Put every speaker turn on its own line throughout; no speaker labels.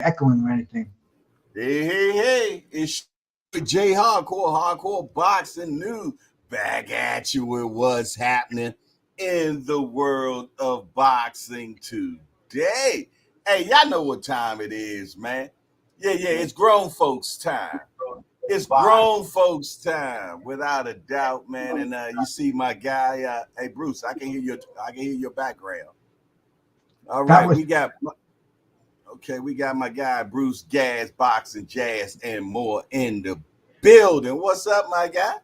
echoing or anything.
Hey, it's J Hardcore Boxing News back at you with what's happening in the world of boxing today. Hey, y'all know what time it is, man. Yeah, it's grown folks time. It's grown folks time, without a doubt, man. And you see my guy, hey Bruce, I can hear your background. All right, we got my guy Bruce Gas, Boxing, Jazz, and more in the building. What's up, my guy?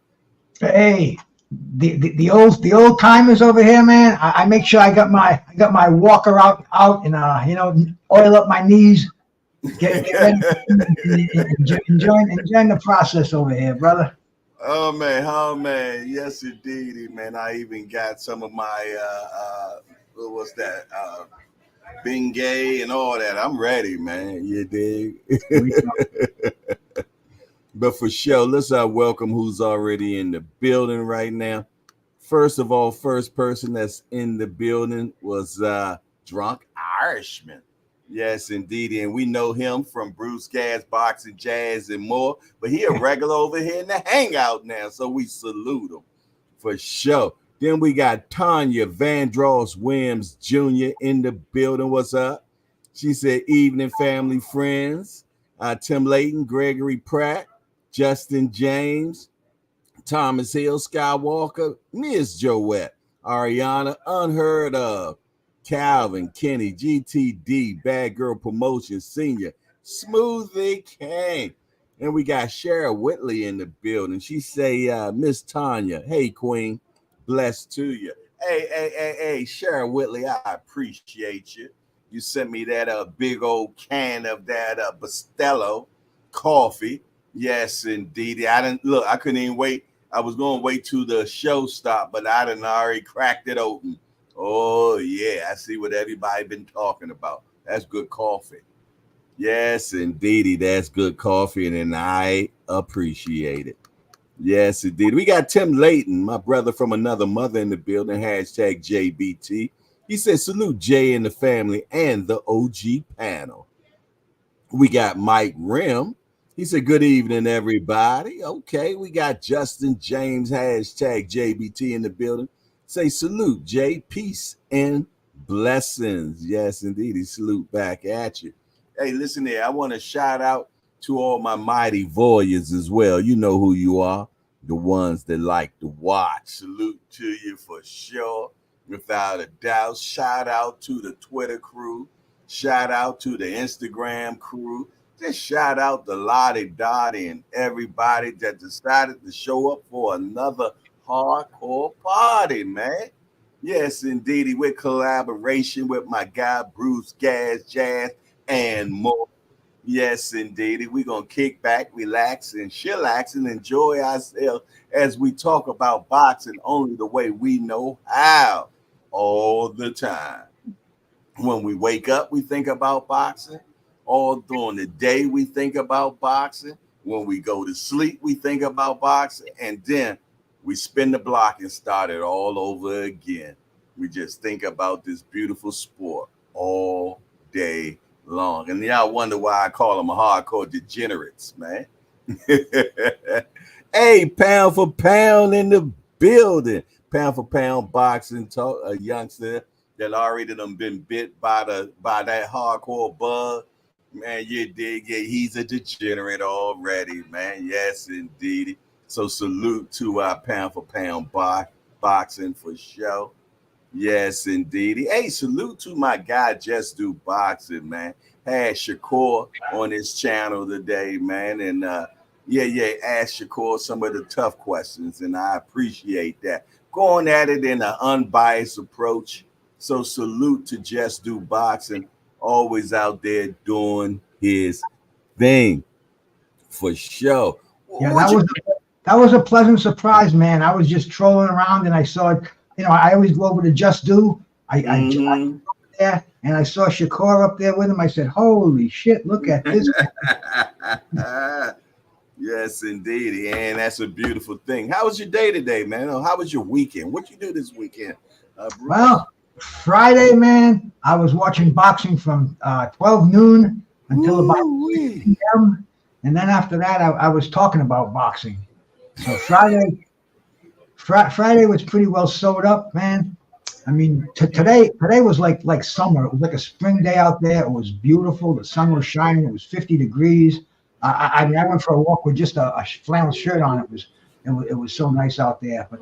Hey, the old timers over here, man. I make sure I got my walker out and oil up my knees. Get ready, enjoying the process over here, brother.
Oh man, yes indeed, man. I even got some of my what was that? Bengay and all that. I'm ready, man. You dig? But for sure, let's welcome who's already in the building right now. First of all, first person that's in the building was Drunk Irishman. Yes, indeed. And we know him from Bruce Gas, Boxing, Jazz, and more. But he a regular over here in the hangout now, so we salute him for sure. Then we got Tanya Vandross Williams Jr. in the building. What's up? She said, evening, family, friends. Tim Layton, Gregory Pratt, Justin James, Thomas Hill, Skywalker, Miss Joette, Ariana, Unheard of, Calvin, Kenny, GTD, Bad Girl Promotion Senior, Smoothie King. And we got Cheryl Whitley in the building. She say, Miss Tanya, hey, Queen. Blessed to you. Hey, Cheryl Whitley, I appreciate you. You sent me that big old can of that Bustelo coffee. Yes, indeed. I couldn't even wait. I was going to wait till the show stopped, but I done already cracked it open. Oh, yeah, I see what everybody been talking about. That's good coffee. Yes, indeed, that's good coffee, and I appreciate it. Yes, indeed. We got Tim Layton, my brother from another mother in the building, hashtag JBT. He said, salute Jay and the family and the OG panel. We got Mike Rim. He said, good evening, everybody. Okay, we got Justin James, hashtag JBT in the building. Say salute, Jay, peace and blessings. Yes, indeed. He salute back at you. Hey, listen here. I want to shout out to all my mighty voyeurs as well. You know who you are, the ones that like to watch. Salute to you for sure, without a doubt. Shout out to the Twitter crew. Shout out to the Instagram crew. Just shout out to Lottie Dottie and everybody that decided to show up for another hardcore party, man. Yes, indeed, with collaboration with my guy Bruce Gas, Jazz, and more. Yes, indeed. We're going to kick back, relax, and chillax and enjoy ourselves as we talk about boxing only the way we know how, all the time. When we wake up, we think about boxing. All during the day, we think about boxing. When we go to sleep, we think about boxing. And then we spin the block and start it all over again. We just think about this beautiful sport all day long. And y'all wonder why I call them a hardcore degenerates, man. Hey, pound for pound in the building. Pound for pound boxing talk, a youngster that already done been bit by that hardcore bug. Man, you dig it. He's a degenerate already, man. Yes, indeed. So salute to our pound for pound boxing for sure. Yes, indeed. Hey, salute to my guy, Just Do Boxing, man. Had Shakur on his channel today, man. And asked Shakur some of the tough questions, and I appreciate that. Going at it in an unbiased approach. So salute to Just Do Boxing, always out there doing his thing for sure.
Yeah, that was a pleasant surprise, man. I was just trolling around and I saw it. I always go over to Just Do. I there and I saw Shakur up there with him. I said, holy shit, look at this.
Yes, indeed. And that's a beautiful thing. How was your day today, man? How was your weekend? What you do this weekend?
Well, Friday, man, I was watching boxing from 12 noon until about 6 p.m. And then after that, I was talking about boxing. So Friday was pretty well sewed up, man. I mean, today was like summer. It was like a spring day out there. It was beautiful. The sun was shining. It was 50 degrees. I mean, I went for a walk with just a flannel shirt on. It was so nice out there. But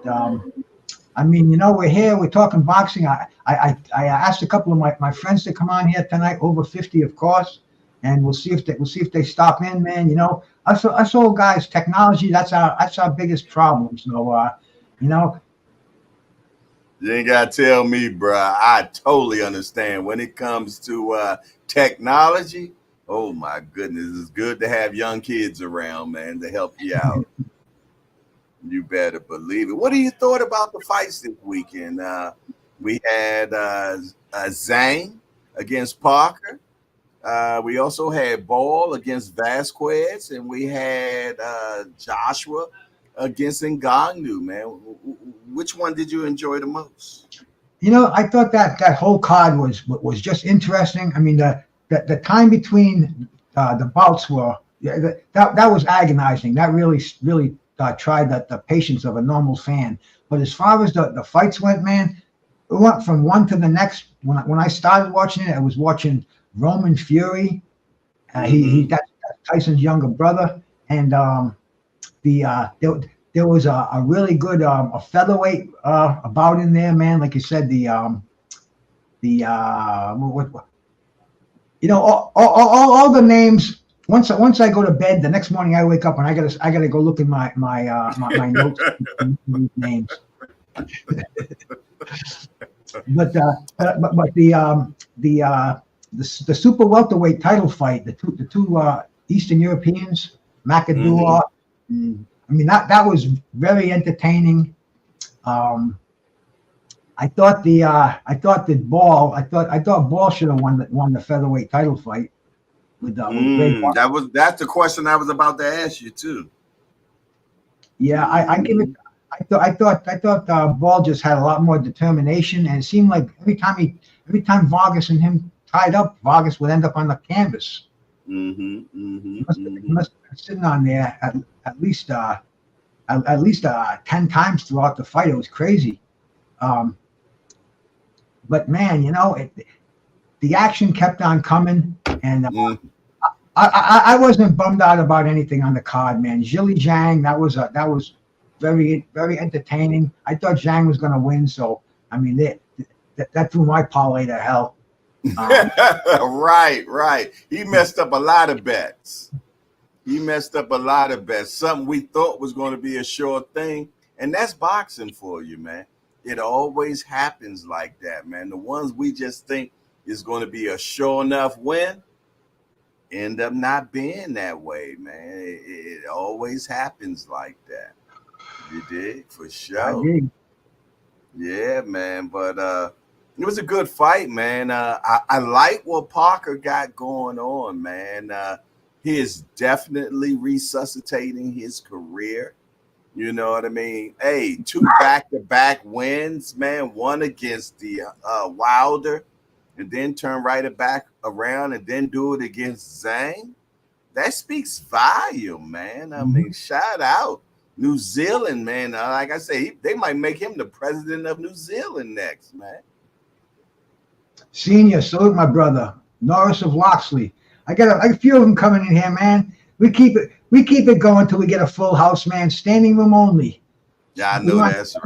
I mean, we're here. We're talking boxing. I asked a couple of my friends to come on here tonight, over 50, of course, and we'll see if they stop in, man. Us old guys, technology. That's our biggest problem. So,
You ain't gotta tell me, bruh. I totally understand when it comes to technology. Oh my goodness, it's good to have young kids around, man, to help you out. You better believe it. What do you thought about the fights this weekend? We had Zhang against Parker. We also had Ball against Vasquez, and we had Joshua against Ngannou, man. Which one did you enjoy the most?
I thought that whole card was just interesting. I mean, the time between the bouts were that was agonizing. That really tried the patience of a normal fan. But as far as the fights went, man, it went from one to the next. When I started watching it, I was watching Roman Fury. That's Tyson's younger brother, and there was a really good a featherweight bout in there, man. Like you said, all the names. Once I go to bed, the next morning I wake up and I gotta go look in my notes names. but the super welterweight title fight, the two Eastern Europeans, Macadua. I mean that was very entertaining. I thought Ball should have won the featherweight title fight with
that's the question I was about to ask you too.
Yeah, I give it. I thought Ball just had a lot more determination, and it seemed like every time Vargas and him tied up, Vargas would end up on the canvas. He must have been sitting on there at least 10 times throughout the fight. It was crazy. But man, the action kept on coming, and I wasn't bummed out about anything on the card, man. Zhili Zhang, that was very, very entertaining. I thought Zhang was going to win, so I mean that threw my parlay to hell.
Right. He messed up a lot of bets. Something we thought was going to be a sure thing, and that's boxing for you, man. It always happens like that, man. The ones we just think is going to be a sure enough win end up not being that way, man. It always happens like that. You did, for sure.
I did.
Yeah, man. But it was a good fight, man. I like what Parker got going on, man. He is definitely resuscitating his career. You know what I mean? Hey, 2 back-to-back wins, man. One against the Wilder, and then turn right back around and then do it against Zhang. That speaks volume, man. I mean, shout out New Zealand, man. Like I say, they might make him the president of New Zealand next, man.
Senior, salute my brother, Norris of Loxley. I got a few of them coming in here, man. We keep it going till we get a full house, man. Standing room only.
Yeah, I know that's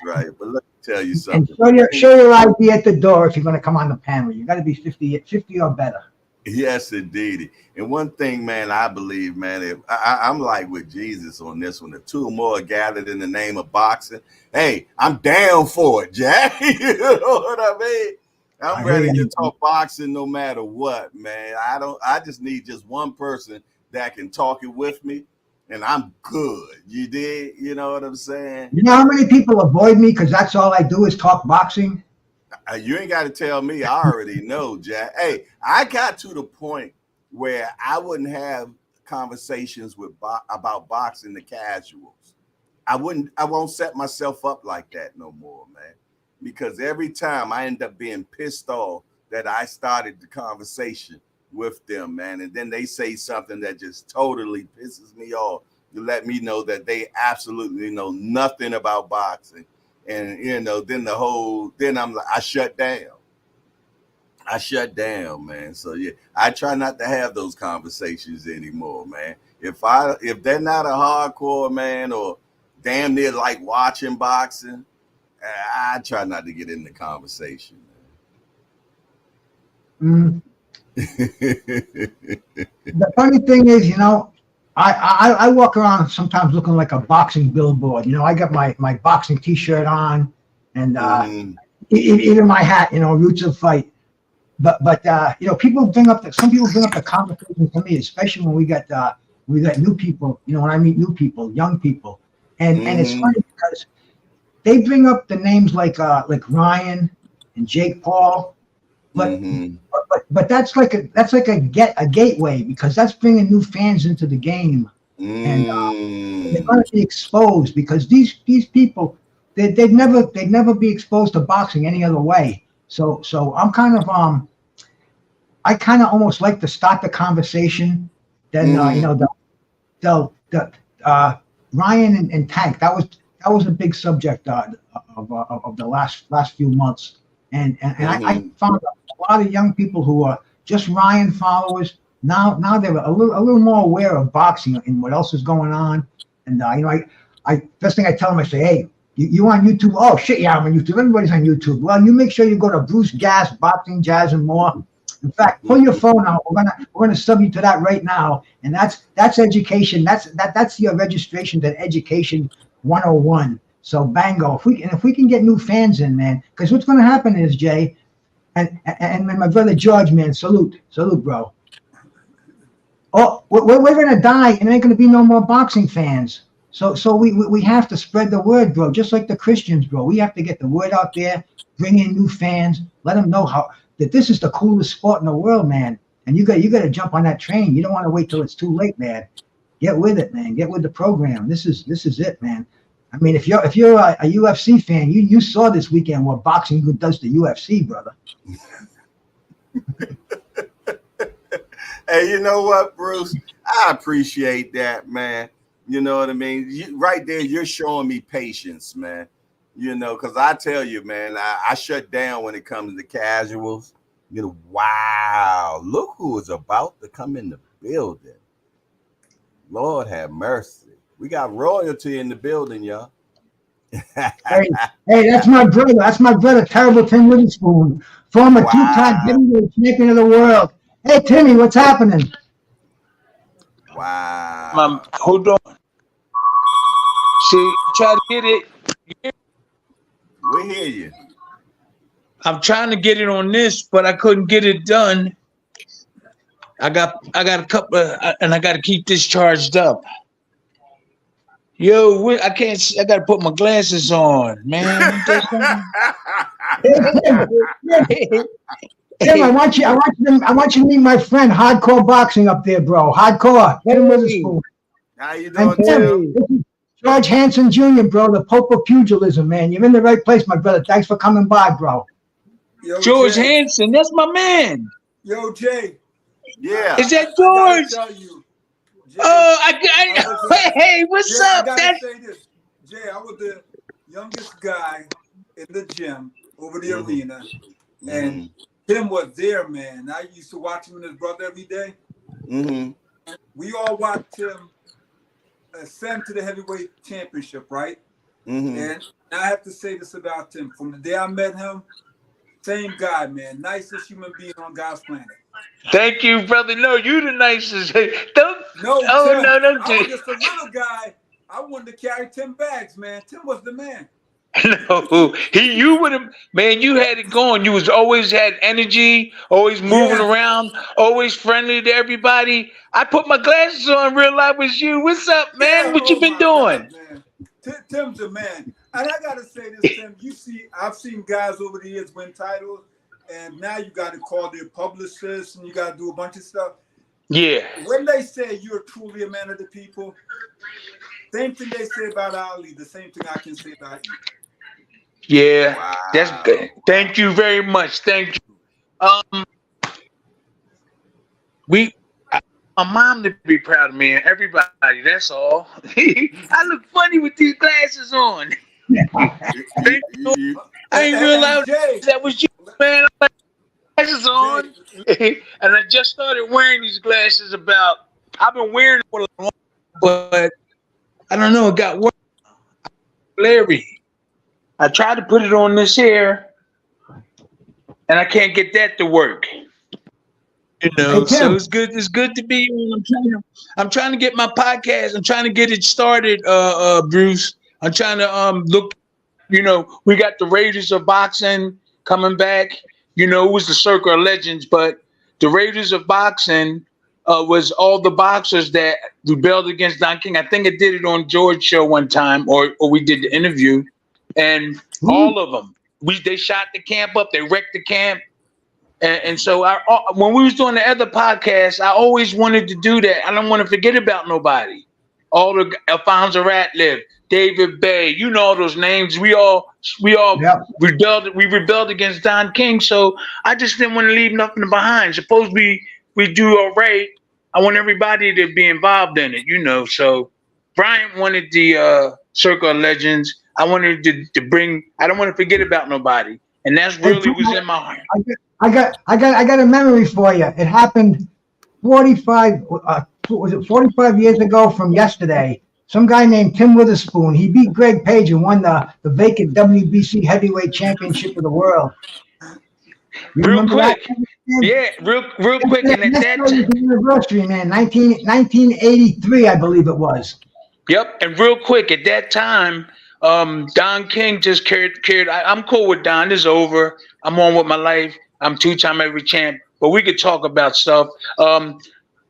right. But let me tell you something.
And show your ID at the door if you're going to come on the panel. You got to be 50 or better.
Yes, indeed. And one thing, man, I believe, man, if I'm like with Jesus on this one, if 2 or more are gathered in the name of boxing, hey, I'm down for it, Jack. You know what I mean? I'm ready to talk boxing no matter what, man. I just need just one person that can talk it with me, and I'm good. You did? You know what I'm saying?
You know how many people avoid me because that's all I do is talk boxing?
You ain't got to tell me. I already know, Jack. Hey, I got to the point where I wouldn't have conversations about boxing the casuals. I won't set myself up like that no more, man. Because every time I end up being pissed off that I started the conversation with them, man. And then they say something that just totally pisses me off to let me know that they absolutely know nothing about boxing. And, then I shut down. I shut down, man. So yeah, I try not to have those conversations anymore, man. If they're not a hardcore man or damn near like watching boxing, I try not to get in the conversation,
man. The funny thing is, I walk around sometimes looking like a boxing billboard. I got my boxing T-shirt on, and even my hat. Roots of Fight. But some people bring up the conversation to me, especially when we got new people. When I meet new people, young people, and it's funny because they bring up the names like Ryan and Jake Paul, but that's like a gateway, because that's bringing new fans into the game, and they're going to be exposed, because these people they'd never be exposed to boxing any other way. So I'm I kind of almost like to start the conversation. Then Ryan and Tank, that was a big subject of the last few months, and I found a lot of young people who are just Ryan followers. Now they're a little more aware of boxing and what else is going on. And I first thing I tell them, I say, hey, you on YouTube? Oh shit, yeah, I'm on YouTube. Everybody's on YouTube. Well, you make sure you go to Bruce Gas, Boxing, Jazz, and More. In fact, pull your phone out. We're gonna sub you to that right now, and that's education. That's your registration to Education 101. So bango. If we can get new fans in, man, because what's gonna happen is, Jay, and my brother George, man, salute, bro. Oh, we're gonna die, and there ain't gonna be no more boxing fans. So we have to spread the word, bro. Just like the Christians, bro. We have to get the word out there, bring in new fans, let them know that this is the coolest sport in the world, man. And you got to jump on that train. You don't want to wait till it's too late, man. Get with it, man. Get with the program. This is it, man. I mean, if you're a UFC fan, you saw this weekend what boxing does to UFC, brother.
Hey, you know what, Bruce? I appreciate that, man. You know what I mean? Right there, you're showing me patience, man. Because I tell you, man, I shut down when it comes to casuals. Wow, look who is about to come in the building. Lord have mercy. We got royalty in the building, y'all.
hey, that's my brother. That's my brother, Terrible Tim Witherspoon, former two-time heavyweight champion of the world. Hey, Timmy, what's happening?
Wow.
Hold on. See, try to get it.
We hear you.
I'm trying to get it on this, but I couldn't get it done. I got a couple and I got to keep this charged up. Yo, I can't see. I got to put my glasses on, man.
Tim, I want you to meet my friend, Hardcore Boxing, up there, bro. Hardcore. Get him with a spoon.
How you doing, Tim?
George Hansen Jr., bro, the Pope of Pugilism, man. You're in the right place, my brother. Thanks for coming by, bro.
Yo, George Hansen, that's my man.
Yo, Jay.
Yeah.
Is that George?
I tell you, Jay,
hey, what's up?
I gotta say this. Jay, I was the youngest guy in the gym over the arena, and Tim was there, man. I used to watch him and his brother every day. We all watched him ascend to the heavyweight championship, right? And I have to say this about Tim. From the day I met him, same guy, man. Nicest human being on God's planet.
Thank you, brother. No, you the nicest.
Tim,
don't
I was just a little guy. I wanted to carry 10 bags, man. Tim was the man.
No, you would have, man. You had it going. You was always had energy, always moving around, always friendly to everybody. I put my glasses on, realized it was you. What's up, man? What you been doing?
God, Tim's a man, and I gotta say this, Tim. I've seen guys over the years win titles, and now you got to call their publicists, and you got to do a bunch of stuff.
Yeah.
When they say you're truly a man of the people, same thing they say about Ali, the same thing I can say about you.
Yeah, that's good. Thank you very much. Thank you. my mom to be proud of me and everybody. That's all. I look funny with these glasses on. Thank you. I ain't realized that was you, man. I had glasses on, and I just started wearing these glasses. I've been wearing them for a long, but I don't know. It got worse. Larry, I tried to put it on this here, and I can't get that to work. You know,
Hey,
so
Tim.
it's good. It's good to be on. I'm trying to get my podcast. I'm trying to get it started, Bruce. I'm trying to look. You know, we got the Raiders of Boxing coming back. You know, it was the Circle of Legends, but the Raiders of Boxing was all the boxers that rebelled against Don King. I think I did it on George's show one time, or we did the interview, and all of them. They shot the camp up. They wrecked the camp. And so when we was doing the other podcast, I always wanted to do that. I don't want to forget about nobody. All the Alfonso Ratliff, David Bay, you know all those names. We all
Yep.
rebelled. We rebelled against Don King. So I just didn't want to leave nothing behind. Suppose we do all right. I want everybody to be involved in it, you know. So Brian wanted the Circle of Legends. I wanted to bring. I don't want to forget about nobody, and that's really was in my heart.
I got a memory for you. It happened 45 years ago from yesterday. Some guy named Tim Witherspoon, he beat Greg Page and won the vacant WBC heavyweight championship of the world.
Real quick. Yeah, real quick. And at that
anniversary, man, 1983, I believe it was.
Yep, and real quick, at that time, Don King just cared. I'm cool with Don. It's over. I'm on with my life. I'm 2-time every champ. But we could talk about stuff.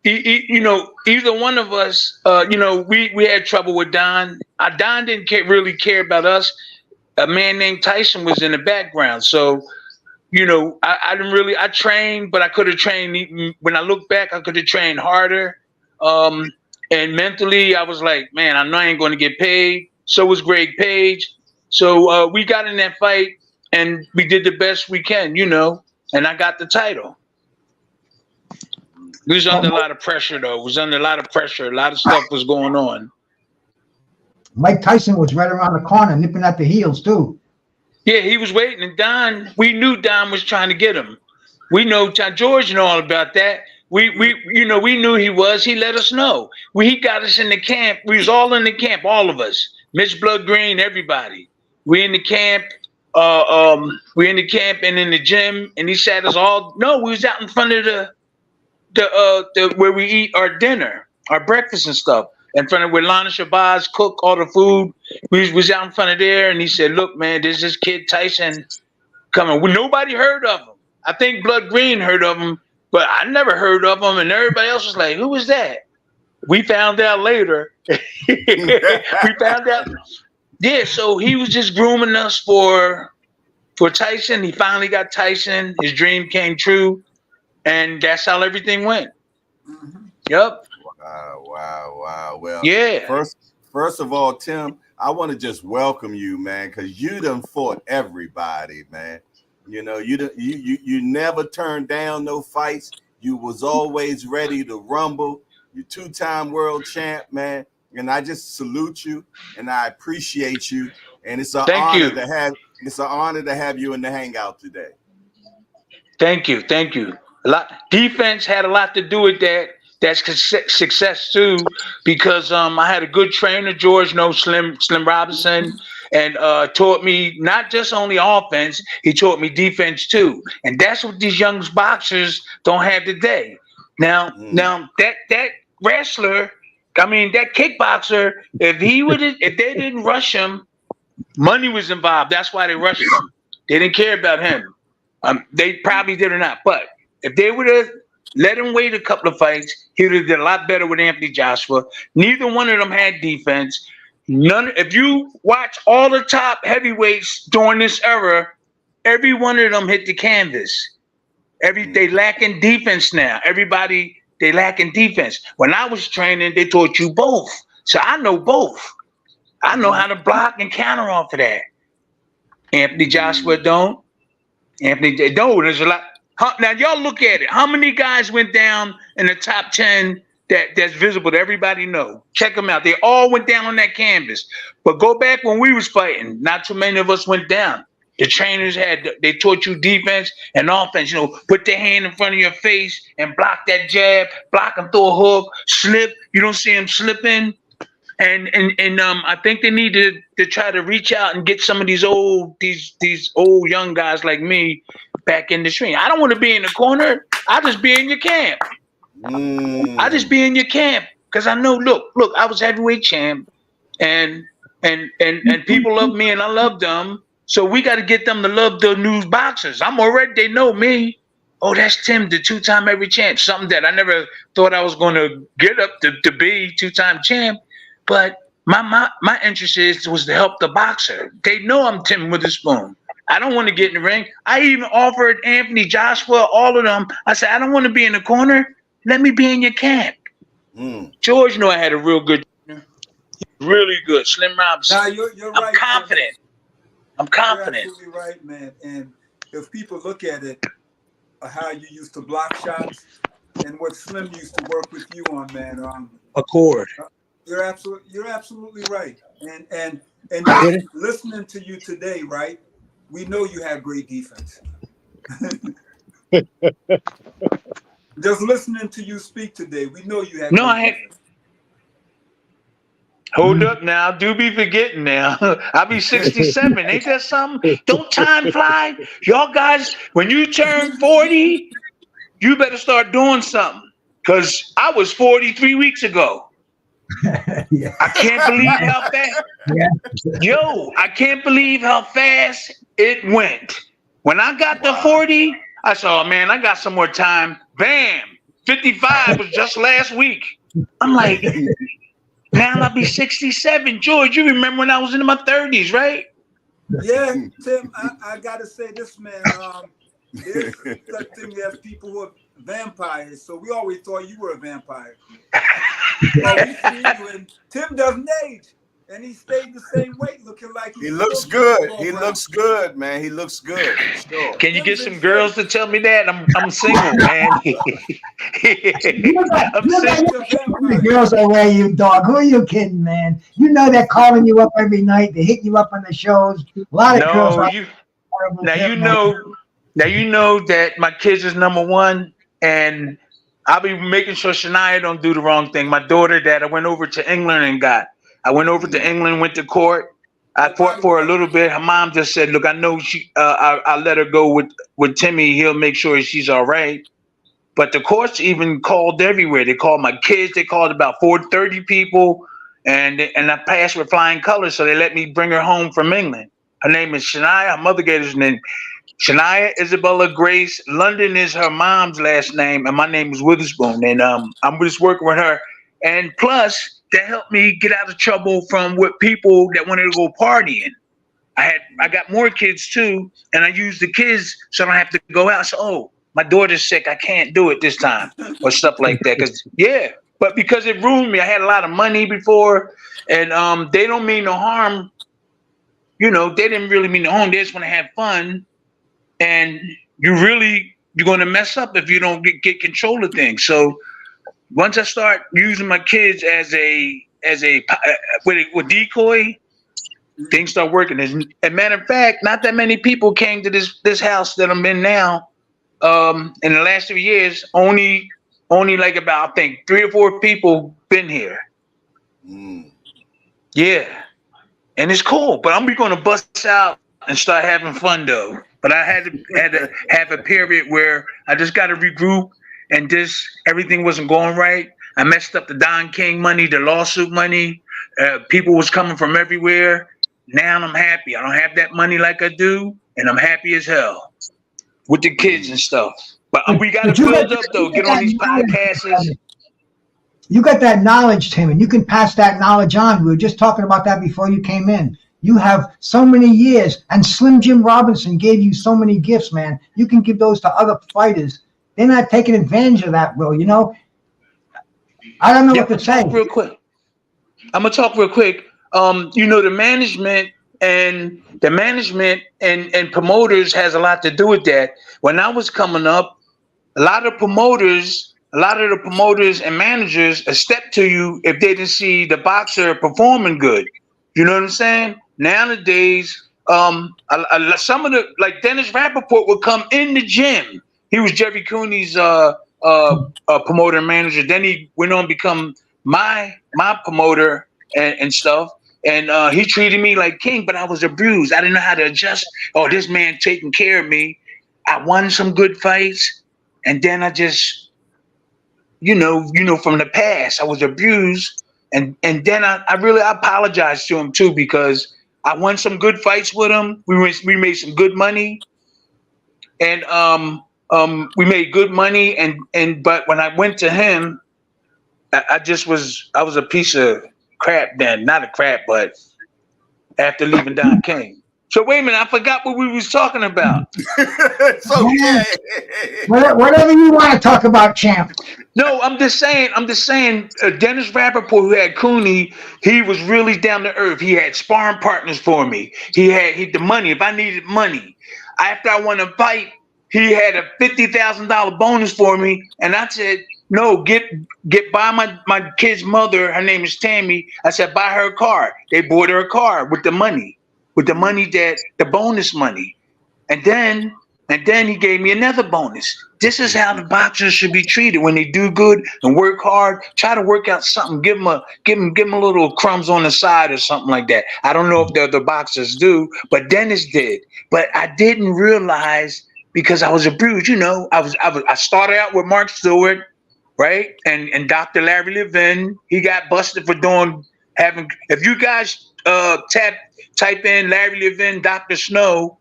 You know, either one of us, you know, we had trouble with Don. Don didn't really care about us. A man named Tyson was in the background. So, you know, I trained, but I could have trained. When I look back, I could have trained harder. And mentally, I was like, man, I know I ain't going to get paid. So was Greg Page. So we got in that fight, and we did the best we can, you know, and I got the title. We was under a lot of pressure, though. We was under a lot of pressure. A lot of stuff was going on. Mike
Tyson was right around the corner, nipping at the heels, too.
Yeah, he was waiting. And Don, we knew Don was trying to get him. We know George know all about that. We knew he was. He let us know. He got us in the camp. We was all in the camp, all of us. Mitch Blood Green, everybody. We in the camp. We in the camp and in the gym, and he sat us all. No, we was out in front of the where we eat our dinner, our breakfast and stuff. In front of where Lana Shabazz cook all the food. We was out in front of there, and he said, "Look, man, there's this kid Tyson coming." Nobody heard of him. I think Blood Green heard of him, but I never heard of him, and everybody else was like, "Who was that?" We found out later. We found out. Yeah, so he was just grooming us for Tyson. He finally got Tyson. His dream came true, and that's how everything went. Mm-hmm. Yep.
Wow. Well,
yeah.
First of all, Tim, I want to just welcome you, man, because you done fought everybody, man. You know, you never turned down no fights. You was always ready to rumble. You're 2-time world champ, man. And I just salute you and I appreciate you. And it's an honor to have you in the hangout today.
Thank you. Defense had a lot to do with that. That's success too, because I had a good trainer, George Slim Robinson, and taught me not just only offense, he taught me defense too. And that's what these young boxers don't have today. Now that wrestler, I mean that kickboxer, if they didn't rush him, money was involved. That's why they rushed him. They didn't care about him. They probably did or not. But if they would have let him wait a couple of fights, he would have did a lot better with Anthony Joshua. Neither one of them had defense. If you watch all the top heavyweights during this era, every one of them hit the canvas. They lacking defense now. Everybody, they lacking defense. When I was training, they taught you both. So I know both. I know how to block and counter off of that. Anthony Joshua don't. There's a lot. Now y'all look at it. How many guys went down in the top 10 that's visible to everybody know? Check them out. They all went down on that canvas. But go back when we was fighting, not too many of us went down. The trainers they taught you defense and offense. You know, put their hand in front of your face and block that jab, block them through a hook, slip. You don't see them slipping. And I think they need to try to reach out and get some of these old young guys like me back in the stream. I don't want to be in the corner. I'll just be in your camp. I just be in your camp because I know. Look, I was heavyweight champ, and people love me and I love them. So we got to get them to love the new boxers. They know me. Oh, that's Tim, the 2-time heavyweight champ. Something that I never thought I was going to get up to be 2-time champ. But my interest was to help the boxer. They know I'm Tim Witherspoon. I don't want to get in the ring. I even offered Anthony, Joshua, all of them. I said, I don't want to be in the corner. Let me be in your camp. George knew I had a real good, really good. Slim Robinson.
Now you're right.
I'm confident. I'm confident.
You're absolutely right, man. And if people look at it, how you used to block shots and what Slim used to work with you on, man.
Accord.
You're absolutely right. And listening to you today, right? We know you have great defense. Just listening to you speak today, we know you have.
No, defense. Hold up now. Do be forgetting now. I'll be 67. Ain't that something? Don't time fly? Y'all guys, when you turn 40, you better start doing something. Because I was 43 weeks ago.
Yeah.
I can't believe how fast. Yeah. Yo, I can't believe how fast it went. When I got to 40, I said, oh, man, I got some more time. Bam. 55 was just last week. I'm like... Now I'll be 67. George, you remember when I was in my 30s, right?
Yeah, Tim, I got to say this, man. There's such thing as people who are vampires, so we always thought you were a vampire. So we see you, and Tim doesn't age, and he stayed the same weight, looking like
he looks good. He looks good, man. He looks good. Sure.
Can you get some girls to tell me that? I'm single, man. I'm single.
Girls are where you, dog. Who are you kidding, man? You know they're calling you up every night. They hit you up on the shows. A lot of girls.
Now you know that my kids is number one, and I'll be making sure Shania don't do the wrong thing. My daughter that I went over to England and got. I went over to England, went to court. I fought for a little bit. Her mom just said, look, I know I'll let her go with Timmy. He'll make sure she's all right. But the courts even called everywhere. They called my kids. They called about 30 people. And I passed with flying colors. So they let me bring her home from England. Her name is Shania. Her mother gave her name. Shania Isabella Grace. London is her mom's last name. And my name is Witherspoon. And I'm just working with her. And plus, that helped me get out of trouble from with people that wanted to go partying. I got more kids too, and I used the kids so I don't have to go out. So, oh, my daughter's sick, I can't do it this time, or stuff like that. But because it ruined me, I had a lot of money before, and they don't mean no harm. You know, they didn't really mean no harm. They just want to have fun, and you're going to mess up if you don't get control of things. So. Once I start using my kids with decoy, things start working. As a matter of fact, not that many people came to this house that I'm in now. In the last 3 years, only like about I think 3 or 4 people been here. Yeah, and it's cool. But I'm going to bust out and start having fun though. But I had to have a period where I just got to regroup. And everything wasn't going right. I messed up the Don King money, the lawsuit money. People was coming from everywhere. Now I'm happy. I don't have that money like I do, and I'm happy as hell with the kids and stuff. But we got to build up, though. Get on these podcasts.
You got that knowledge, Tim, and you can pass that knowledge on. We were just talking about that before you came in. You have so many years, and Slim Jim Robinson gave you so many gifts, man. You can give those to other fighters. They're not taking advantage of that, bro. You know, I don't know what to say.
Real quick. I'm gonna talk real quick. You know, the management and the management and promoters has a lot to do with that. When I was coming up, a lot of the promoters and managers step to you if they didn't see the boxer performing good. You know what I'm saying? Nowadays, some of the, like Dennis Rappaport would come in the gym. He was Jerry Cooney's promoter and manager. Then he went on to become my promoter and stuff. And he treated me like king, but I was abused. I didn't know how to adjust. Oh, this man taking care of me. I won some good fights, and then I just, you know, from the past, I was abused, and then I apologized to him too, because I won some good fights with him. We made some good money, and we made good money, and but when I went to him, I was a piece of crap then, not a crap, but after leaving Don King. So wait a minute, I forgot what we was talking about.
It's okay.
Whatever you want to talk about, champ.
No, I'm just saying, Dennis Rappaport, who had Cooney, he was really down to earth. He had sparring partners for me. He had the money. If I needed money, after I won a fight, he had a $50,000 bonus for me, and I said, no, get buy my kid's mother. Her name is Tammy. I said, buy her a car. They bought her a car with the money that the bonus money, and then he gave me another bonus. This is how the boxers should be treated when they do good and work hard. Try to work out something. Give them a little crumbs on the side or something like that. I don't know if the other boxers do, but Dennis did. But I didn't realize, because I was abused. You know, I started out with Mark Stewart, right, and Dr. Larry Levin. He got busted for having. If you guys type in Larry Levin, Dr. Snow,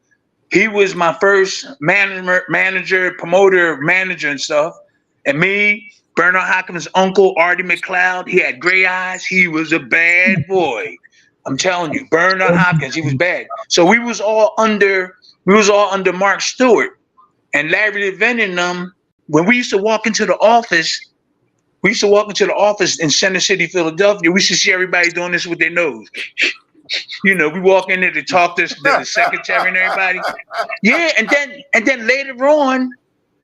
he was my first manager, promoter, manager and stuff. And me, Bernard Hopkins' uncle, Artie McLeod, he had gray eyes. He was a bad boy. I'm telling you, Bernard Hopkins, he was bad. So we was all under Mark Stewart. And Larry Levin and them, when we used to walk into the office in Center City, Philadelphia, we used to see everybody doing this with their nose. You know, we walk in there to talk to the secretary and everybody. Yeah, and then later on,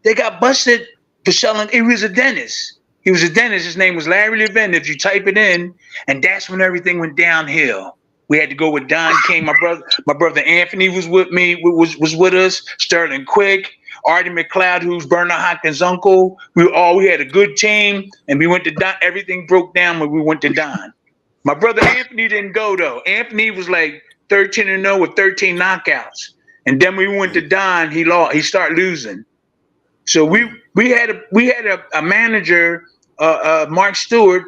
they got busted for selling. He was a dentist. His name was Larry Levin. If you type it in, and that's when everything went downhill. We had to go with Don King. My brother Anthony was with me. Was with us. Sterling Quick, Artie McLeod, who's Bernard Hopkins' uncle. We had a good team, and we went to Don. Everything broke down when we went to Don. My brother Anthony didn't go though. Anthony was like 13-0 with 13 knockouts, and then we went to Don. He lost. He started losing. So we had a manager, Mark Stewart,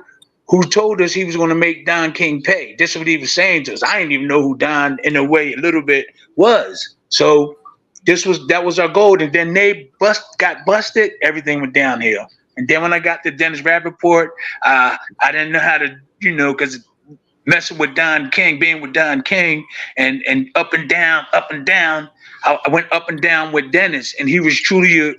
who told us he was going to make Don King pay. This is what he was saying to us. I didn't even know who Don, in a way, a little bit was. So that was our goal. And then they got busted. Everything went downhill. And then when I got to Dennis Rappaport, I didn't know how to, because messing with Don King, being with Don King, and up and down. I went up and down with Dennis, and he was truly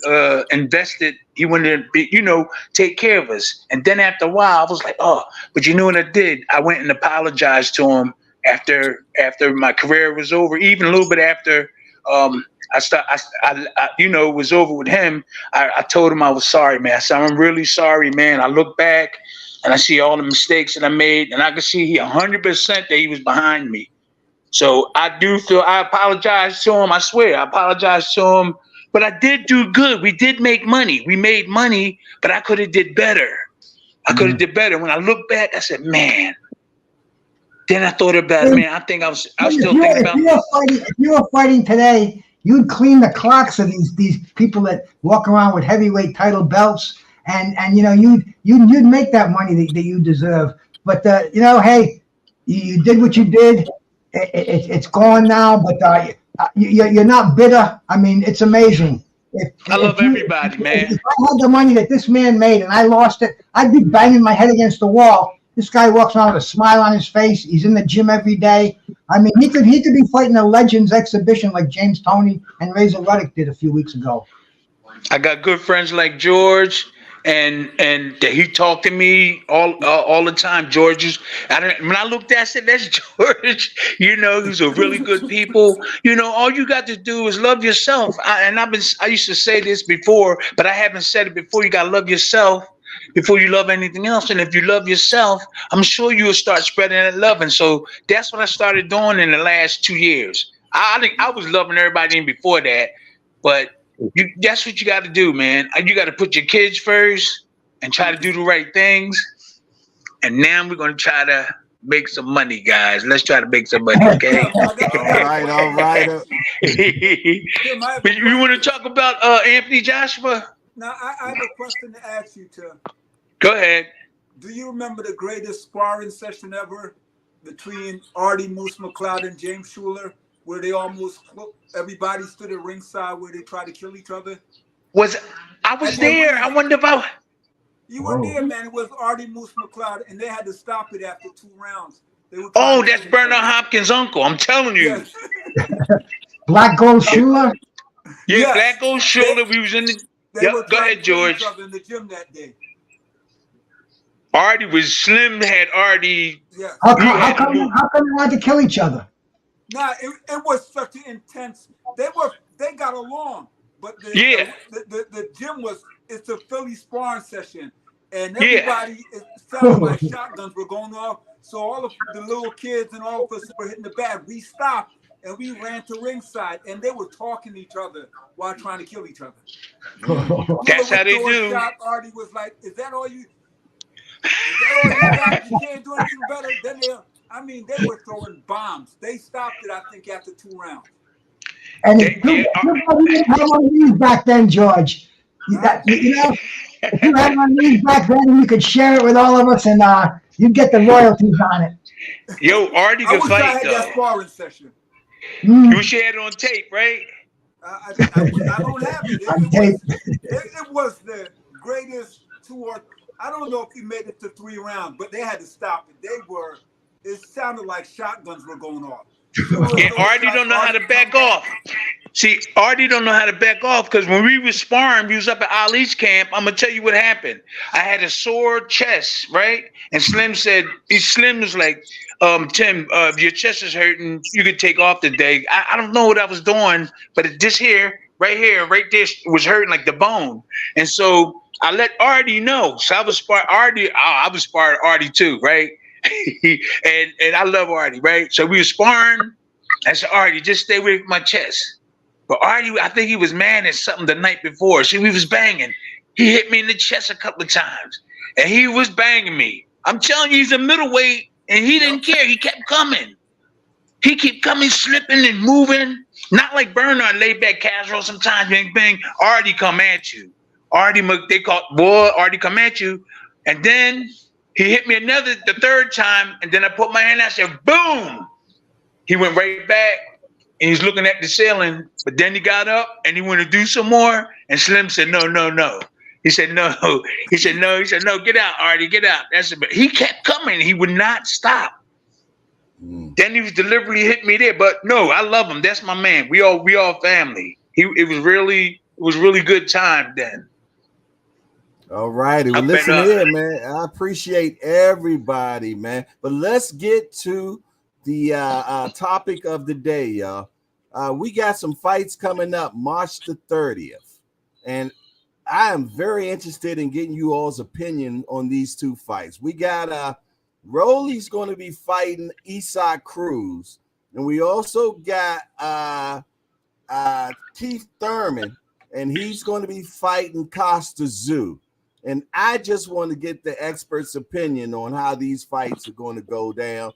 invested. He wanted to take care of us. And then after a while, I was like, oh, but you know what I did? I went and apologized to him after my career was over, even a little bit after it was over with him. I told him I was sorry, man. I said, I'm really sorry, man. I look back and I see all the mistakes that I made, and I could see he 100% that he was behind me. So I do feel I apologize to him. I swear I apologize to him, but I did do good. We did make money. We made money, but I could have did better. I could have did better. When I look back, I said, man. Then I thought about it, man. I think I was still thinking about this.
If you were fighting today, you'd clean the clocks of these people that walk around with heavyweight title belts, and you'd make that money that you deserve. But hey, you did what you did. It's gone now, but you're not bitter. I mean, it's amazing.
I love everybody, man.
If I had the money that this man made and I lost it, I'd be banging my head against the wall. This guy walks around with a smile on his face. He's in the gym every day. I mean, he could be fighting a Legends exhibition like James Toney and Razor Ruddock did a few weeks ago.
I got good friends like George, and he talked to me all the time. George, when I looked at it, I said, that's George. You know, he's a really good people. You know, all you got to do is love yourself. I used to say this before, but I haven't said it before. You got to love yourself before you love anything else. And if you love yourself, I'm sure you'll start spreading that love. And so that's what I started doing in the last 2 years. I think I was loving everybody in before that, but that's what you got to do, man. You got to put your kids first and try to do the right things. And now we're going to try to make some money, guys. Let's try to make some money, okay?
All right.
But you want to talk about Anthony Joshua?
Now, I have a question to ask you, Tim.
Go ahead.
Do you remember the greatest sparring session ever between Artie Moose McLeod and James Schuler, where they everybody stood at ringside where they tried to kill each other?
I was there. I wonder about.
You were there, man. It was Artie Moose McLeod, and they had to stop it after 2 rounds.
That's Bernard Hopkins' uncle. I'm telling you.
Yes.
Black Gold Schuler?
Yeah,
Yes.
Black Gold Schuler. We was in the. Yep, go ahead, George.
In the gym that day.
Artie was Slim. Had Artie.
Yeah.
How come they wanted to kill each other?
Nah, it was such an intense. They got along, but the gym it's a Philly sparring session, and everybody it sounded like shotguns were going off. So all of the little kids and all of us were hitting the bag. We stopped and we ran to ringside, and they were talking to each other while trying to kill each other.
That's how they do.
Shot, Artie was like, "Is that all you? Is that all you got? You can't do anything better." Then they were throwing bombs. They stopped it, I think, after 2 rounds.
And you had one of these back then, George. You know, if you had one of these back then, you could share it with all of us, and you'd get the royalties on it.
Yo, Artie could fight, though.
That sparring session.
You shared on tape, right?
I don't have it. It was the greatest 2 or I don't know if he made it to 3 rounds, but they had to stop it. It sounded like shotguns were going off.
And Artie don't know how to back off. See, Artie don't know how to back off because when we was sparring, we was up at Ali's camp. I'm gonna tell you what happened. I had a sore chest, right? And Slim was like, Tim, if your chest is hurting, you could take off today. I don't know what I was doing, but this right there was hurting like the bone. And so I let Artie know. So I was sparring Artie. I was sparring Artie too, right? and I love Artie, right? So we were sparring. I said, Artie, just stay away from my chest. But Artie, I think he was mad at something the night before. See, we was banging. He hit me in the chest a couple of times. And he was banging me. I'm telling you, he's a middleweight, and he didn't care. He kept coming. He kept coming, slipping and moving. Not like Bernard, laid back casual sometimes, bang, bang. Artie come at you. Artie come at you. And then he hit me the 3rd time, and then I put my hand out and said, boom! He went right back, and he's looking at the ceiling, but then he got up, and he wanted to do some more, and Slim said, no. He said, no. He said, no, get out, Artie, get out. But he kept coming. He would not stop. Then he was deliberately hitting me there, but no, I love him. That's my man. We all family. It was really good time then.
All righty. Well, listen here, man. I appreciate everybody, man. But let's get to the topic of the day, y'all. We got some fights coming up March the 30th. And I am very interested in getting you all's opinion on these 2 fights. We got Rolly's going to be fighting Eastside Cruz. And we also got Keith Thurman, and he's going to be fighting Costa Zoo. And I just want to get the expert's opinion on how these fights are going to go down.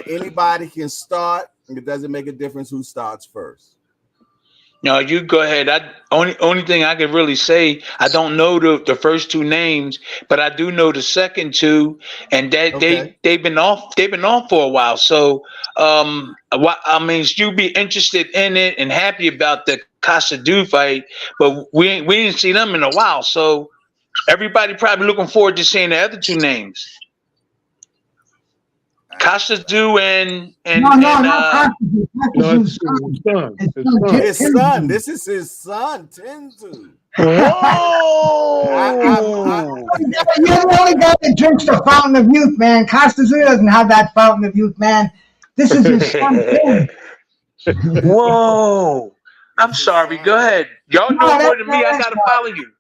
Anybody can start. It doesn't make a difference who starts first.
No, you go ahead. Only thing I can really say, I don't know the first 2 names, but I do know the second 2, and that they've been off for a while. So you'll be interested in it and happy about the Casadu fight, but we didn't see them in a while. So everybody probably looking forward to seeing the other 2 names. Casadu and
his son. This is his son, Tenzu.
Whoa!
You're the only guy that drinks the fountain of youth, man. Costa Zero doesn't have that fountain of youth, man. This is his son.
Whoa! I'm sorry. Go ahead. Y'all know more than me. I gotta follow you.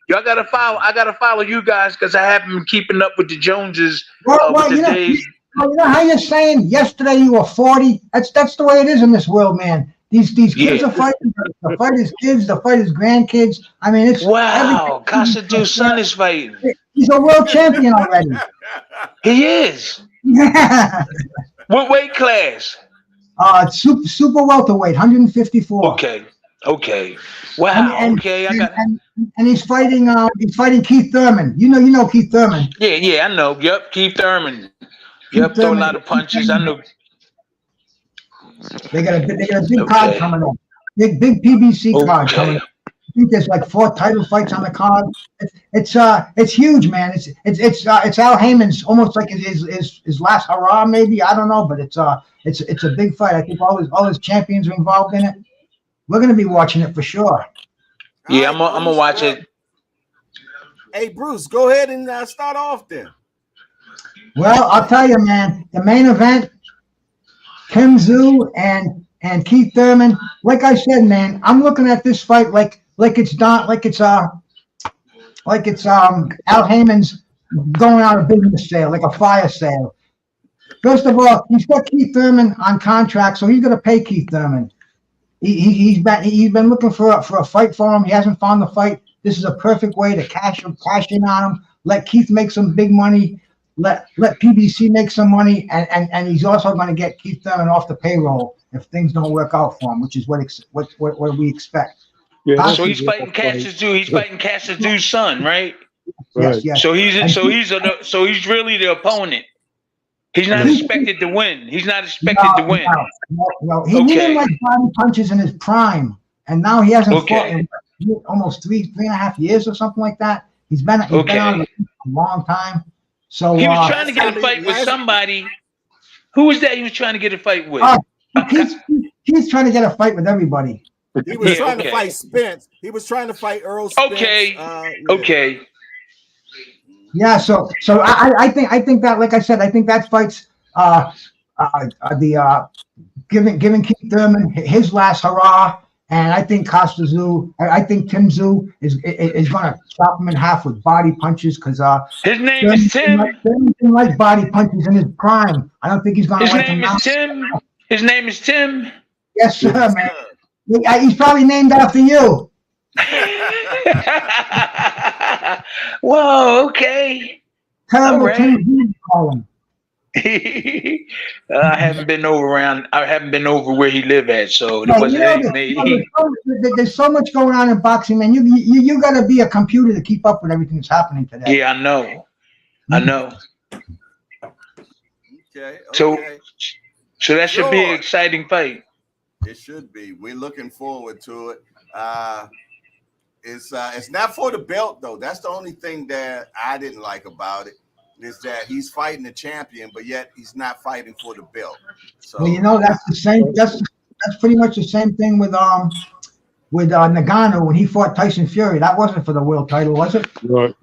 Y'all gotta follow. I gotta follow you guys because I haven't been keeping up with the Joneses with the days.
You know how you're saying yesterday you were 40? That's the way it is in this world, man. These kids are fighting. The fight is kids. The fight is grandkids. I mean, it's
wow. Kasadu's son is fighting.
He's a world champion already.
He is. What weight class?
Super welterweight, 154.
Okay. Wow. Okay.
And he's fighting. He's fighting Keith Thurman. You know Keith Thurman.
Yeah. I know. Yep. Keith Thurman. Yep. Throw a lot of punches. I know.
They got a big card coming up. Big PBC card coming up. I think there's like 4 title fights on the card. It's huge, man. It's Al Heyman's almost like his last hurrah, maybe. I don't know, but it's a big fight. I think all his champions are involved in it. We're gonna be watching it for sure.
Yeah, I'm gonna watch it.
Hey, Bruce, go ahead and start off then.
Well, I'll tell you, man. The main event, Tim Tszyu and Keith Thurman. Like I said, man, I'm looking at this fight like it's Al Heyman's going out of business sale, like a fire sale. First of all, he's got Keith Thurman on contract, so he's going to pay Keith Thurman. He's been looking for a fight for him. He hasn't found the fight. This is a perfect way to cash in on him. Let Keith make some big money. Let PBC make some money, and he's also going to get Keith Thurman off the payroll if things don't work out for him, which is what we expect.
Yeah, so he's fighting Kasadu's. He's fighting Kasadu's son, right?
Yes.
So he's really the opponent. He's not expected to win. He's not expected to win.
No. He didn't like body punches in his prime, and now he hasn't fought in almost 3.5 years or something like that. He's been on a long time. So
he was trying to get a fight with somebody. Who was that? He was trying to get a fight with.
He's trying to get a fight with everybody.
He was trying to fight Spence. He was trying to fight Earl Spence.
Okay.
Yeah, so I think that, like I said, I think that fight's giving Keith Thurman his last hurrah, and I think Tim Tszyu is going to chop him in half with body punches because
his name is Tim.
Thurman didn't like body punches in his prime. I don't think he's going to like him now.
His name is Tim.
Yes, sir, man. He's probably named after you.
Whoa, okay.
Terrible Tim, call him.
I haven't been over where he lived at, so
there's so much going on in boxing, man. You got to be a computer to keep up with everything that's happening today.
Yeah, I know.
Okay.
So that should be an exciting fight.
It should be. We're looking forward to it. It's not for the belt though. That's the only thing that I didn't like about it. Is that he's fighting the champion, but yet he's not fighting for the belt. So
well, that's the same. That's pretty much the same thing with Nagano when he fought Tyson Fury. That wasn't for the world title, was it?
No.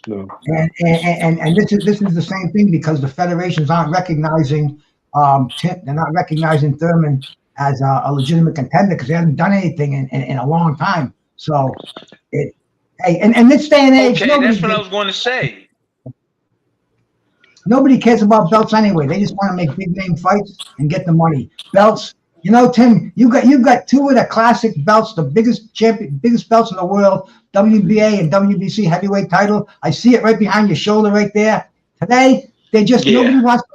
And this is the same thing because the federations aren't recognizing they're not recognizing Thurman as a legitimate contender because he hasn't done anything in a long time. So in this day and age,
okay, that's what I was going to say.
Nobody cares about belts anyway. They just want to make big name fights and get the money. Belts, Tim, you got 2 of the classic belts, the biggest belts in the world, WBA and WBC heavyweight title. I see it right behind your shoulder right there. Today, nobody wants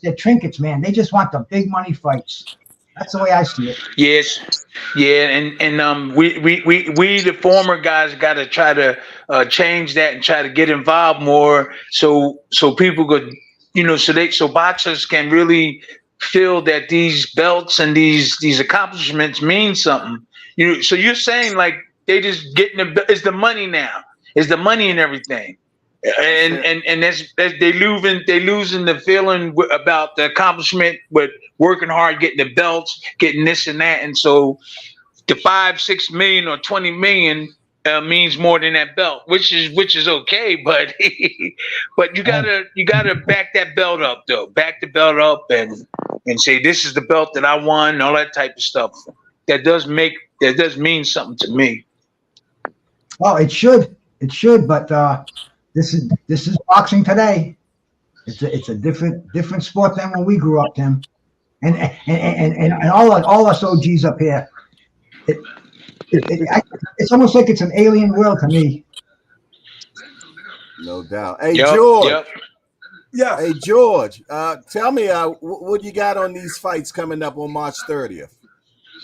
their trinkets, man. They just want the big money fights. That's the way I see it.
Yes, yeah, and we the former guys got to try to change that and try to get involved more, so people could, so boxers can really feel that these belts and these accomplishments mean something. So you're saying like they just getting it's the money now, it's the money and everything. And that's they losing the feeling about the accomplishment with working hard, getting the belts, getting this and that, and so the 5-6 million or 20 million means more than that belt, which is okay, but but you gotta back that belt up though. Back the belt up and say this is the belt that I won, and all that type of stuff. That does mean something to me.
Well, it should, but this is boxing today. It's a different sport than when we grew up, Tim. And all us OGs up here. It's almost like it's an alien world to me.
No doubt. Hey,
Yep,
George.
Yep.
Yeah.
Hey, George. Tell me what you got on these fights coming up on March 30th.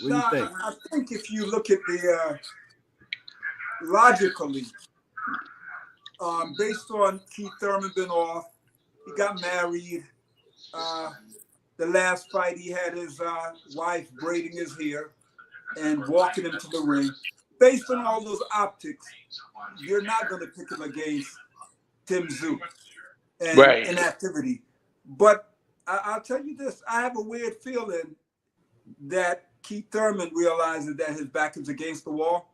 What do you think?
I think if you look at the logically, based on Keith Thurman been off, he got married. The last fight, he had his wife braiding his hair and walking him to the ring. Based on all those optics, you're not going to pick him against Tim Tszyu and inactivity. But I'll tell you this, I have a weird feeling that Keith Thurman realizes that his back is against the wall.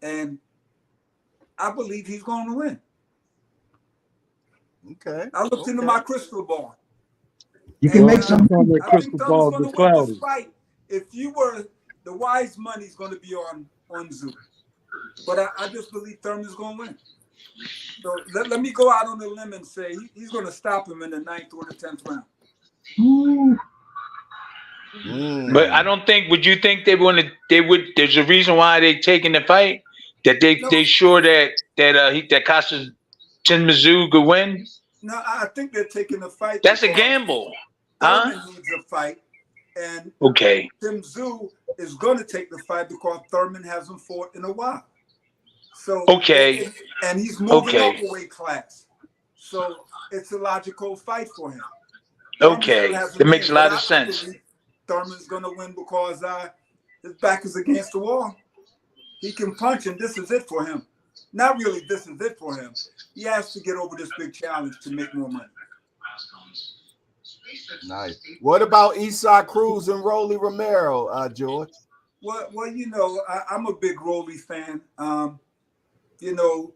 And I believe he's going to win.
Okay.
I looked into my crystal ball.
You can make some.
I think Thurman's going to win this fight. If you were, the wise money's going to be on Tszyu. But I just believe Thurman's going to win. So let me go out on a limb and say he's going to stop him in the 9th or the 10th round.
But I don't think. Would you think they would? There's a reason why they taking the fight. That they sure that Costa Tszyu could win.
No, I think they're taking the fight.
That's a gamble, huh?
Thurman needs a fight, and Tim Tszyu is going to take the fight because Thurman hasn't fought in a while. So and he's moving up a weight class, so it's a logical fight for him.
It makes a lot of sense.
Thurman's going to win because his back is against the wall. He can punch, and this is it for him. Not really this is it for him. He has to get over this big challenge to make more money.
Nice. What about Isaac Cruz and Rolly Romero, George?
Well, you know, I'm a big Rolly fan. You know,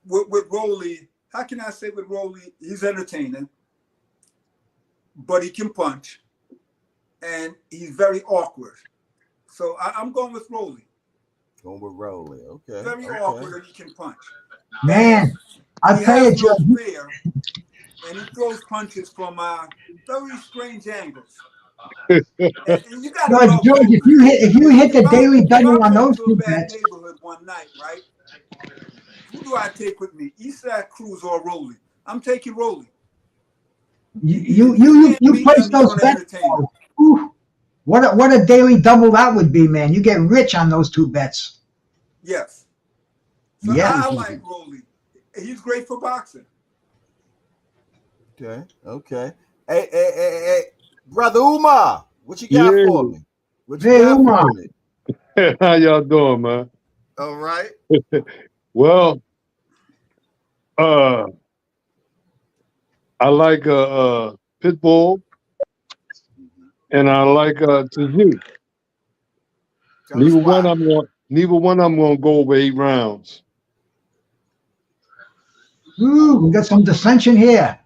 with Rolly, how can I say with Rolly, he's entertaining, but he can punch, and he's very awkward. So I'm going with Rolly.
Going with Rolly, okay.
Very awkward, and he can punch.
Man, I'll tell you, Joe.
And he throws punches from very strange angles. And you got
George, if you hit the daily double on those two bets.
Neighborhood one night, right? Who do I take with me? Isaac Cruz or Rolly? I'm taking Rolly.
You place those bets. What a daily double that would be, man. You get rich on those two bets.
Yes. So I like Rolly. He's great for boxing.
Okay. Hey, Brother Umar, what you got for me? What you got
Umar.
for me?
How y'all doing, man?
All right.
Well, I like Pitbull, and I like Tszyu. Neither one of them gonna go over 8 rounds.
Ooh, we got some dissension here.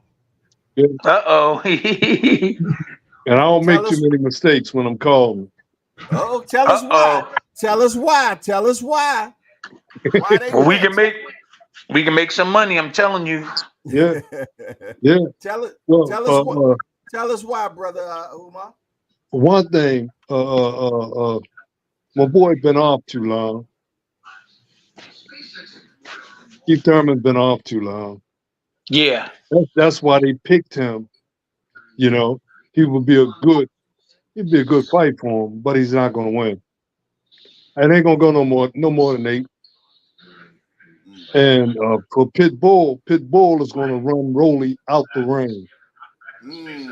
Uh-oh.
And I don't make too many mistakes when I'm calling.
Oh, tell us why. Tell us why. Tell us why.
Well, we can make some money. I'm telling you.
Yeah.
Tell us why, Brother Umar.
One thing, my boy been off too long. Keith Thurman been off too long.
Yeah.
That's why they picked him. You know, he'd be a good fight for him, but he's not gonna win. It ain't gonna go no more than 8. And for Pitbull is gonna run Rolly out the ring. He's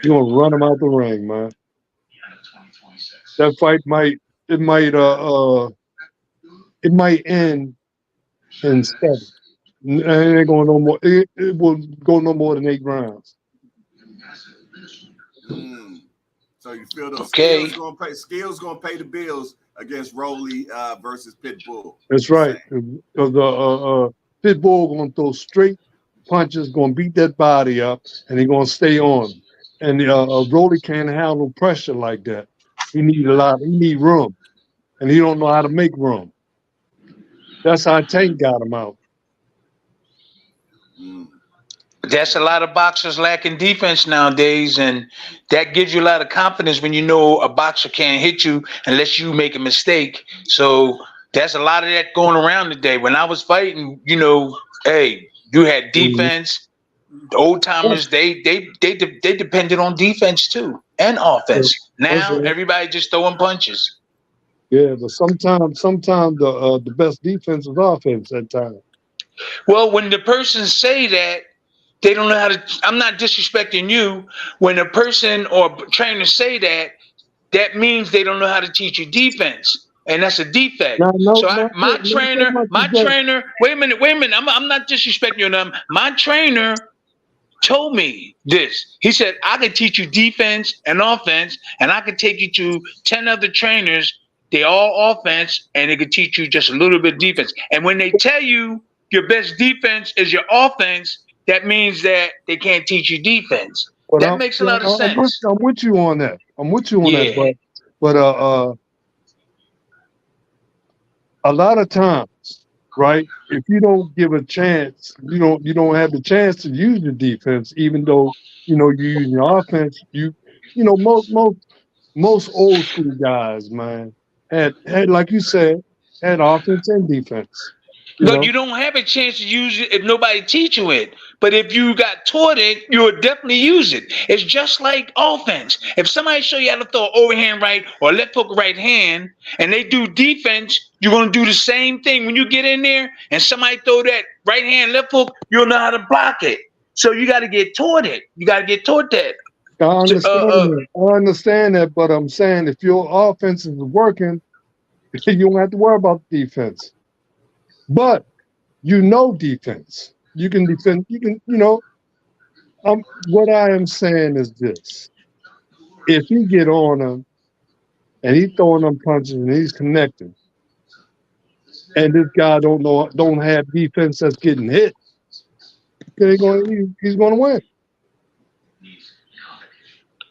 gonna run him out the ring, man. That fight might end in 7. It ain't going no more. It will go no more than 8 rounds.
So you feel those skills gonna pay the bills against Rolly versus Pitbull.
That's right. Because Pitbull going to throw straight punches, going to beat that body up, and he's going to stay on. And Rolly can't handle pressure like that. He need room, and he don't know how to make room. That's how Tank got him out.
That's a lot of boxers lacking defense nowadays, and that gives you a lot of confidence when you know a boxer can't hit you unless you make a mistake. So that's a lot of that going around today. When I was fighting, you know, hey, you had defense. The old timers, they depended on defense too and offense. Now everybody just throwing punches.
Yeah, but sometimes the best defense is offense at times.
Well, when the person say that, they don't know how to. I'm not disrespecting you. When a person or trainer say that, that means they don't know how to teach you defense, and that's a defect. My trainer. Wait a minute. I'm not disrespecting you. My trainer told me this. He said, I can teach you defense and offense, and I can take you to 10 other trainers. They all offense, and they can teach you just a little bit of defense. And when they tell you your best defense is your offense, that means that they can't teach you defense. Well, that makes a lot of sense.
I'm with you on that. That. But a lot of times, right? If you don't give a chance, you don't have the chance to use your defense, even though you're using your offense. Most old school guys, man, had like you said, had offense and defense.
But you don't have a chance to use it if nobody teach you it. But if you got taught it, you would definitely use it. It's just like offense. If somebody show you how to throw overhand right or left hook right hand, and they do defense, you're going to do the same thing. When you get in there and somebody throw that right hand left hook, you'll know how to block it. So you got to get taught it. You got to get taught that.
I understand that, but I'm saying if your offense is working, you don't have to worry about defense. But defense. You can defend. What I am saying is this: if you get on him and he's throwing them punches and he's connecting, and this guy don't have defense that's getting hit, he's going to win.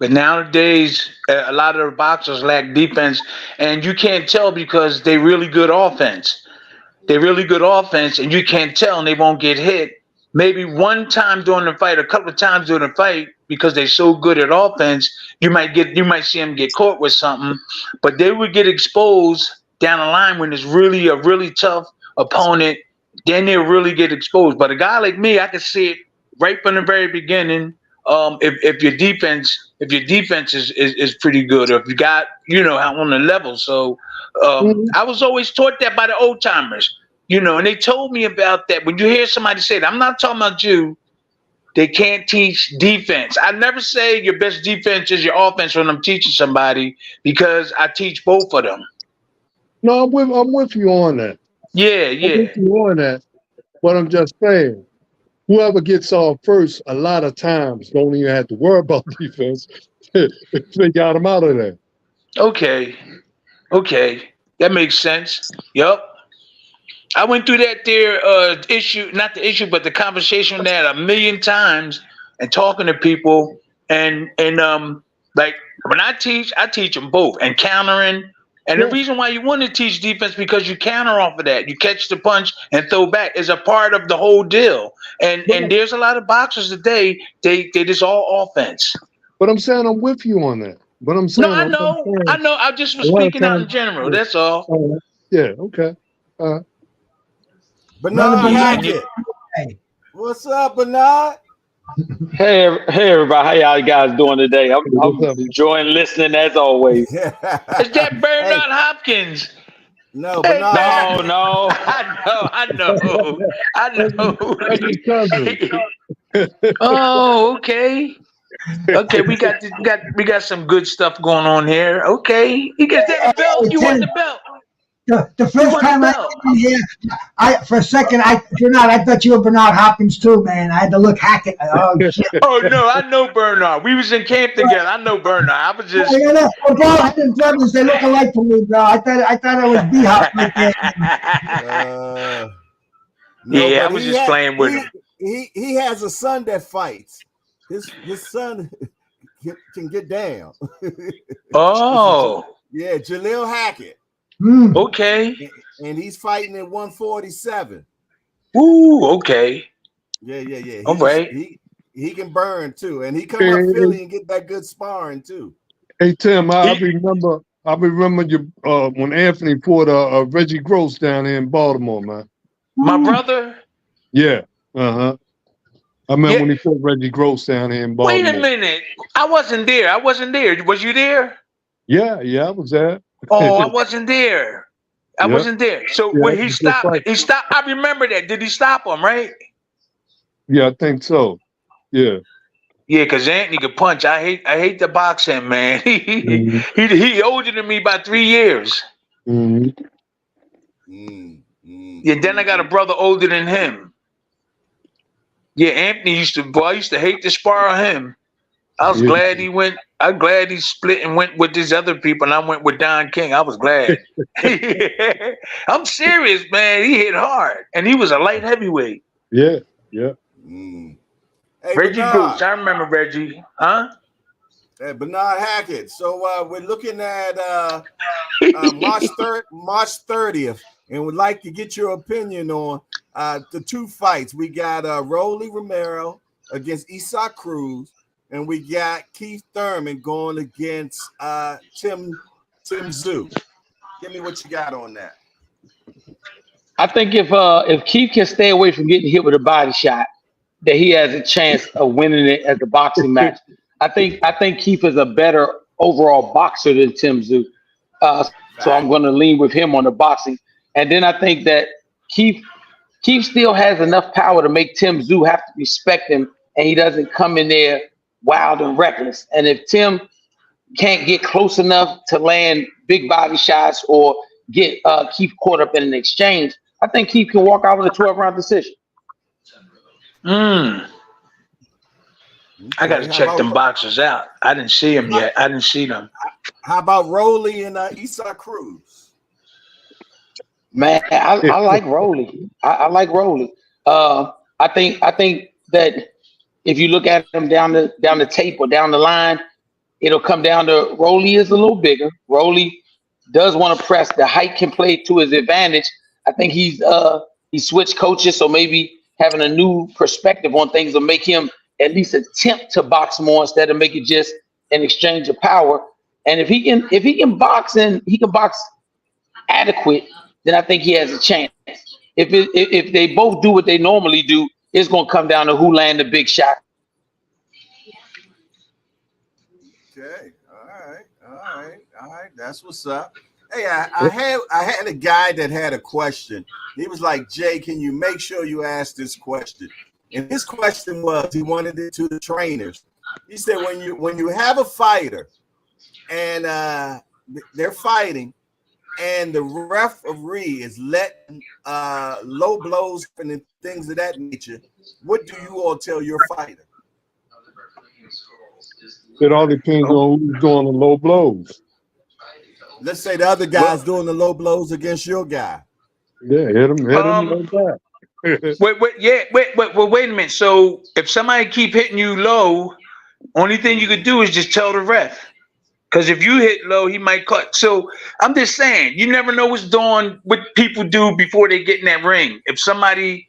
But nowadays, a lot of the boxers lack defense, and you can't tell because they're really good offense. They're really good offense, and you can't tell, and they won't get hit. Maybe one time during the fight, a couple of times during the fight, because they're so good at offense, you might see them get caught with something, but they would get exposed down the line when it's really a really tough opponent. Then they'll really get exposed. But a guy like me, I can see it right from the very beginning. If your defense is pretty good, or if you got on the level. So I was always taught that by the old timers, and they told me about that. When you hear somebody say that, I'm not talking about you. They can't teach defense. I never say your best defense is your offense when I'm teaching somebody, because I teach both of them.
No, I'm with you on that.
Yeah.
I'm with you on that. But I'm just saying, whoever gets off first, a lot of times don't even have to worry about defense if they got them out of there.
Okay, that makes sense. Yep. I went through that not the issue, but the conversation that a million times, and talking to people, and like when I teach them both, and countering. And the reason why you want to teach defense, because you counter off of that. You catch the punch and throw back is a part of the whole deal. And there's a lot of boxers today, they just all offense.
But I'm saying I'm with you on that. But I'm saying
I know. I just was speaking out in general. That's all.
Yeah. Okay.
Bernard, what's up, Bernard?
Hey everybody, how y'all guys doing today? I'm enjoying listening as always.
Is that Bernard Hopkins?
No, Bernard.
No.
I know. Oh, okay. Okay, we got some good stuff going on here. Okay, you get that belt. You want the belt?
The first
won the
time I
belt.
came in here, for a second, Bernard, I thought you were Bernard Hopkins too, man. I had to look Hackett. Oh shit.
Oh no, I know Bernard. We was in camp together. I know Bernard. I was just.
Well, bro, I didn't brothers. They look alike to me, bro. I thought I was B-Hop right there.
No,
yeah, I
but
was just playing with him.
He has a son that fights. His son can get down.
Oh.
Yeah, Jaleel Hackett.
Okay.
And he's fighting at 147.
Ooh, okay.
Yeah.
All right.
He can burn too, and he come up Philly and get that good sparring too.
Hey Tim, I remember you when Anthony fought Reggie Gross down here in Baltimore, man.
My brother.
Yeah. I remember when he fought Reggie Gross down here in Baltimore.
Wait a minute, I wasn't there. Was you there?
Yeah, I was there.
Oh, I wasn't there. I wasn't there. So when he stopped, I remember that. Did he stop him, right?
Yeah, I think so. Yeah.
Yeah, because Anthony could punch. I hate the boxing, man. He older than me by 3 years. Yeah, then I got a brother older than him. Yeah, Anthony used to hate to spar on him. I was glad he went. I'm glad he split and went with these other people, and I went with Don King. I was glad. I'm serious, man. He hit hard, and he was a light heavyweight.
Yeah.
Hey,
Reggie
Bernard.
Goose, I remember Reggie. Huh?
Hey, Bernard Hackett. So we're looking at March 30th, and would like to get your opinion on the two fights. We got Rolly Romero against Isaac Cruz, and we got Keith Thurman going against Tim Tszyu. Give me what you got on that.
I think if Keith can stay away from getting hit with a body shot, that he has a chance of winning it as a boxing match. I think Keith is a better overall boxer than Tim Tszyu. So I'm going to lean with him on the boxing. And then I think that Keith still has enough power to make Tim Tszyu have to respect him, and he doesn't come in there wild and reckless. And if Tim can't get close enough to land big body shots or get Keith caught up in an exchange, I think Keith can walk out with a 12-round decision.
I got to check them boxers out. I didn't see them yet. I didn't see them.
How about Rolly and Isaac Cruz?
Man, I like Rolly. I like Rolly. I think that if you look at him down the tape or down the line, it'll come down to Rolly is a little bigger. Rolly does want to press. The height can play to his advantage. I think he switched coaches, so maybe having a new perspective on things will make him at least attempt to box more instead of make it just an exchange of power. And if he can box and he can box adequate, then I think he has a chance. If they both do what they normally do, it's going to come down to who land the big shot.
Okay, all right. That's what's up. Hey, I had a guy that had a question. He was like, Jay, can you make sure you ask this question? And his question was, he wanted it to the trainers. He said, when you have a fighter and they're fighting and the referee is letting low blows and things of that nature, what do you all tell your fighter?
It all depends on who's doing the low blows.
Let's say the other guy's doing the low blows against your guy.
Yeah, hit him like that.
Wait a minute. So if somebody keep hitting you low, only thing you could do is just tell the ref. Because if you hit low, he might cut. So I'm just saying, you never know what people do before they get in that ring. If somebody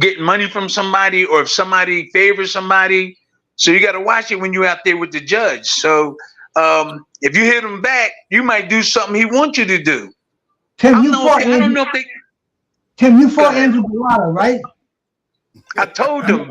getting money from somebody or if somebody favors somebody, so you got to watch it when you're out there with the judge. So if you hit him back, you might do something he wants you to do.
Tim, you fought Andrew Galata, right?
I told him.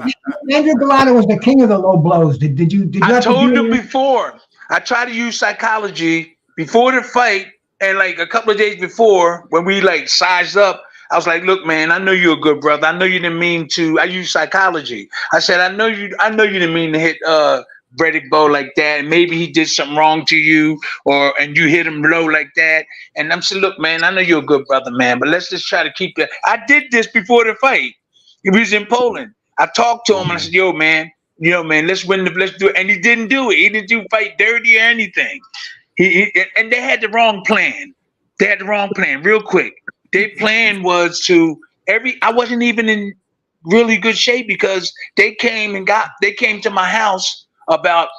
Andrew Galata was the king of the low blows. Did you?
I told him before. I tried to use psychology before the fight, and like a couple of days before, when we like sized up, I was like, "Look, man, I know you're a good brother. I know you didn't mean to." I used psychology. I said, "I know you didn't mean to hit Riddick Bowe like that, and maybe he did something wrong to you, and you hit him low like that. And I'm saying, look, man, I know you're a good brother, man, but let's just try to keep that. I did this before the fight. He was in Poland. I talked to him and I said, yo, man, let's win let's do it. And he didn't do it. He didn't do fight dirty or anything. And they had the wrong plan. They had the wrong plan real quick. Their plan was I wasn't even in really good shape because they came to my house about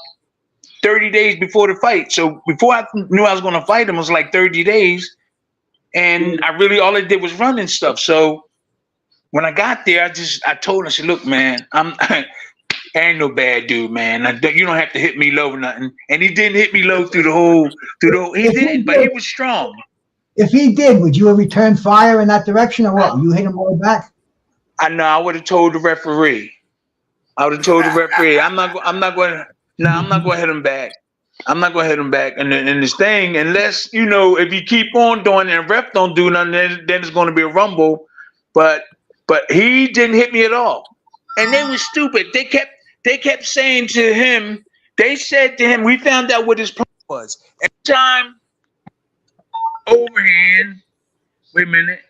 30 days before the fight. So before I knew I was going to fight him, it was like 30 days. And all I did was run and stuff. So when I got there, I told him, I said, look, man, I ain't no bad dude, man. You don't have to hit me low or nothing. And he didn't hit me low through the whole, he didn't, but he was strong.
If he did, would you have returned fire in that direction or what? You hit him all back?
I know. I would have told the referee. I'm not going to hit him back. I'm not going to hit him back. And this thing, unless, if you keep on doing it and ref don't do nothing, then it's going to be a rumble. But he didn't hit me at all. And they were stupid. They kept saying to him, they said to him, we found out what his plan was. Every time overhand, wait a minute,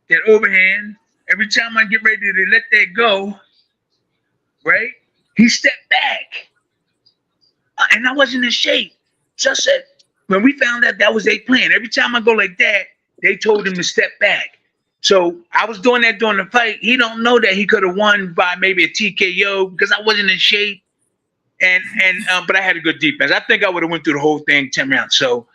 that overhand, every time I get ready to let that go, right, he stepped back. And I wasn't in shape. So I said, when we found out that was their plan, every time I go like that, they told him to step back. So I was doing that during the fight. He don't know that he could have won by maybe a TKO because I wasn't in shape. But I had a good defense. I think I would have went through the whole thing 10 rounds. So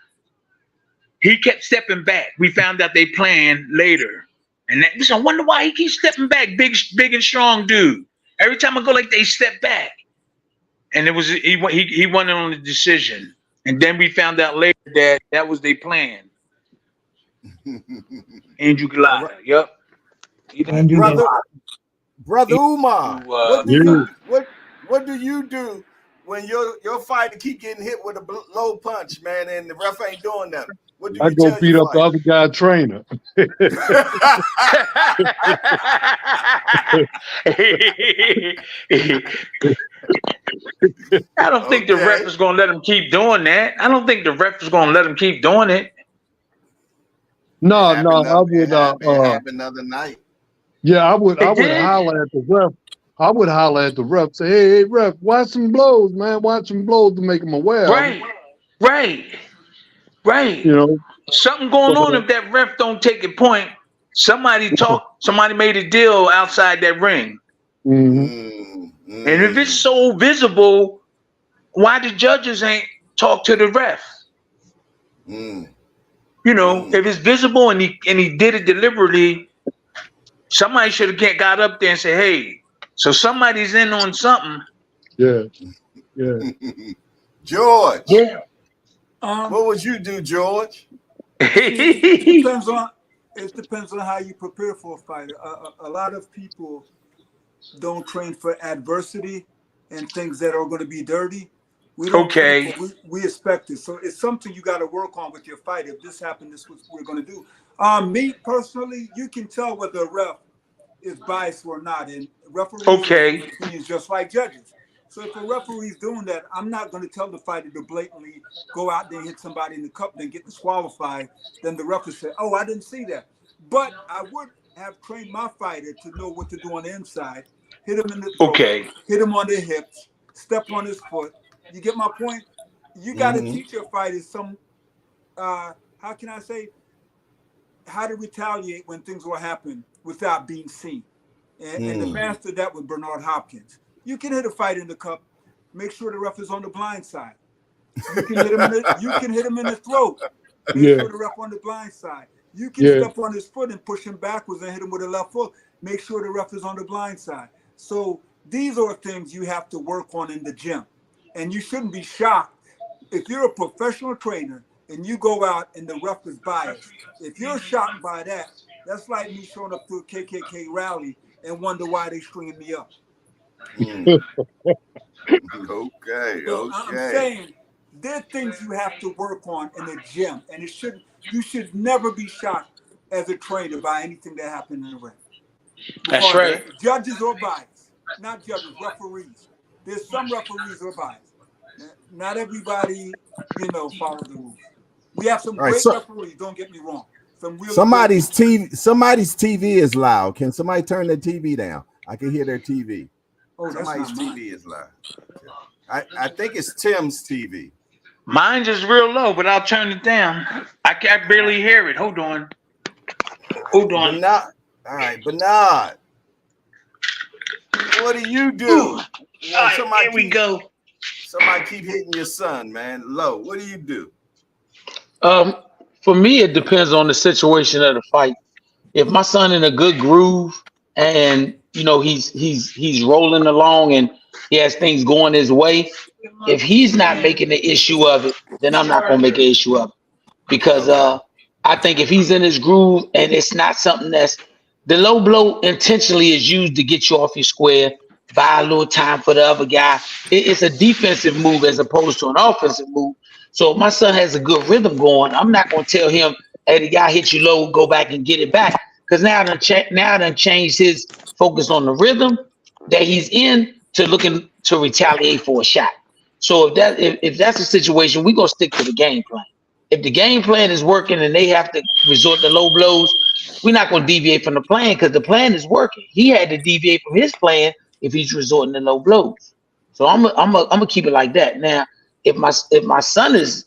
he kept stepping back. We found out they planned later. And I wonder why he keeps stepping back. Big and strong dude. Every time I go like they step back. And it was he won it on the decision. And then we found out later that was their plan. Andrew Goliath. Yep.
Brother Umar, what do you do when your fighter keep getting hit with a low punch, man, and the ref ain't doing nothing? What do you
I go beat up the other guy trainer.
I don't think the ref is going to let him keep doing that. I don't think the ref is going to let him keep doing it.
No, I would.
Happened another night.
Yeah, I would holler at the ref. I would holler at the ref. Say, hey, ref, watch some blows, man. Watch some blows to make him aware.
Right. Something going on if that ref don't take a point. Somebody made a deal outside that ring.
Mm-hmm.
And if it's so visible, why the judges ain't talk to the ref? If it's visible and he did it deliberately, somebody should have got up there and said, hey, so somebody's in on something.
Yeah.
George.
Yeah.
What would you do, George?
It depends on how you prepare for a fight. A lot of people don't train for adversity and things that are going to be dirty. We expect it. So it's something you got to work on with your fight. If this happened, this is what we're going to do. Me personally, you can tell whether a ref is biased or not. And referees is just like judges. So if a referee's doing that, I'm not going to tell the fighter to blatantly go out there and hit somebody in the cup, then get disqualified. Then the ref will say, oh, I didn't see that. But I would have trained my fighter to know what to do on the inside. Hit him in the throat, hit him on the hips, step on his foot. You get my point? You got to teach your fighters some, how can I say, how to retaliate when things will happen without being seen. And the master that was Bernard Hopkins. You can hit a fight in the cup. Make sure the ref is on the blind side. You can hit him in the throat. Make sure the ref on the blind side. You can step on his foot and push him backwards and hit him with a left foot. Make sure the ref is on the blind side. So these are things you have to work on in the gym. And you shouldn't be shocked if you're a professional trainer and you go out and the ref is biased. If you're shocked by that, that's like me showing up to a KKK rally and wonder why they stringing me up.
I'm
saying there are things you have to work on in the gym, and you should never be shocked as a trainer by anything that happened in the ring.
That's right.
Judges are biased, not judges, referees. There's some referees are biased. not everybody, follows the rules. We have some
right,
great referees. Don't get me wrong.
Somebody's TV is loud. Can somebody turn their TV down? I can hear their TV.
Oh,
somebody's TV is loud. I think it's Tim's TV.
Mine's is real low, but I'll turn it down. I can barely hear it. Hold on.
Bernard. All right, Bernard. What do you do?
All right, here we go.
Somebody keep hitting your son, man. Low. What do you do?
For me, it depends on the situation of the fight. If my son in a good groove and he's rolling along and he has things going his way, if he's not making the issue of it, then I'm not gonna make an issue of it. Because I think if he's in his groove and it's not something that's the low blow intentionally is used to get you off your square, buy a little time for the other guy. It's a defensive move as opposed to an offensive move. So if my son has a good rhythm going, I'm not going to tell him, hey, the guy hit you low, go back and get it back. Because now I done changed his focus on the rhythm that he's in to looking to retaliate for a shot. So if that's the situation, we're going to stick to the game plan. If the game plan is working and they have to resort to low blows, we're not going to deviate from the plan because the plan is working. He had to deviate from his plan if he's resorting to low blows. So I'm gonna keep it like that. Now, if my son is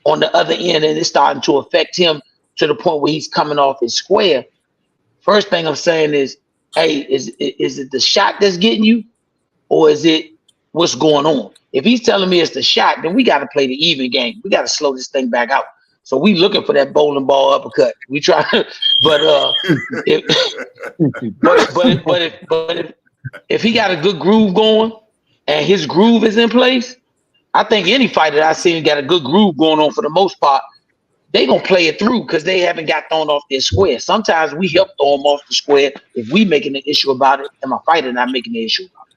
on the other end and it's starting to affect him to the point where he's coming off his square, first thing I'm saying is, hey, is it the shot that's getting you, or is it what's going on? If he's telling me it's the shot, then we got to play the even game. We got to slow this thing back out. So we looking for that bowling ball uppercut. We try, but if he got a good groove going and his groove is in place, I think any fighter that I've seen got a good groove going on for the most part. They gonna play it through because they haven't got thrown off their square. Sometimes we help throw them off the square if we making an issue about it, and my fighter not making the issue about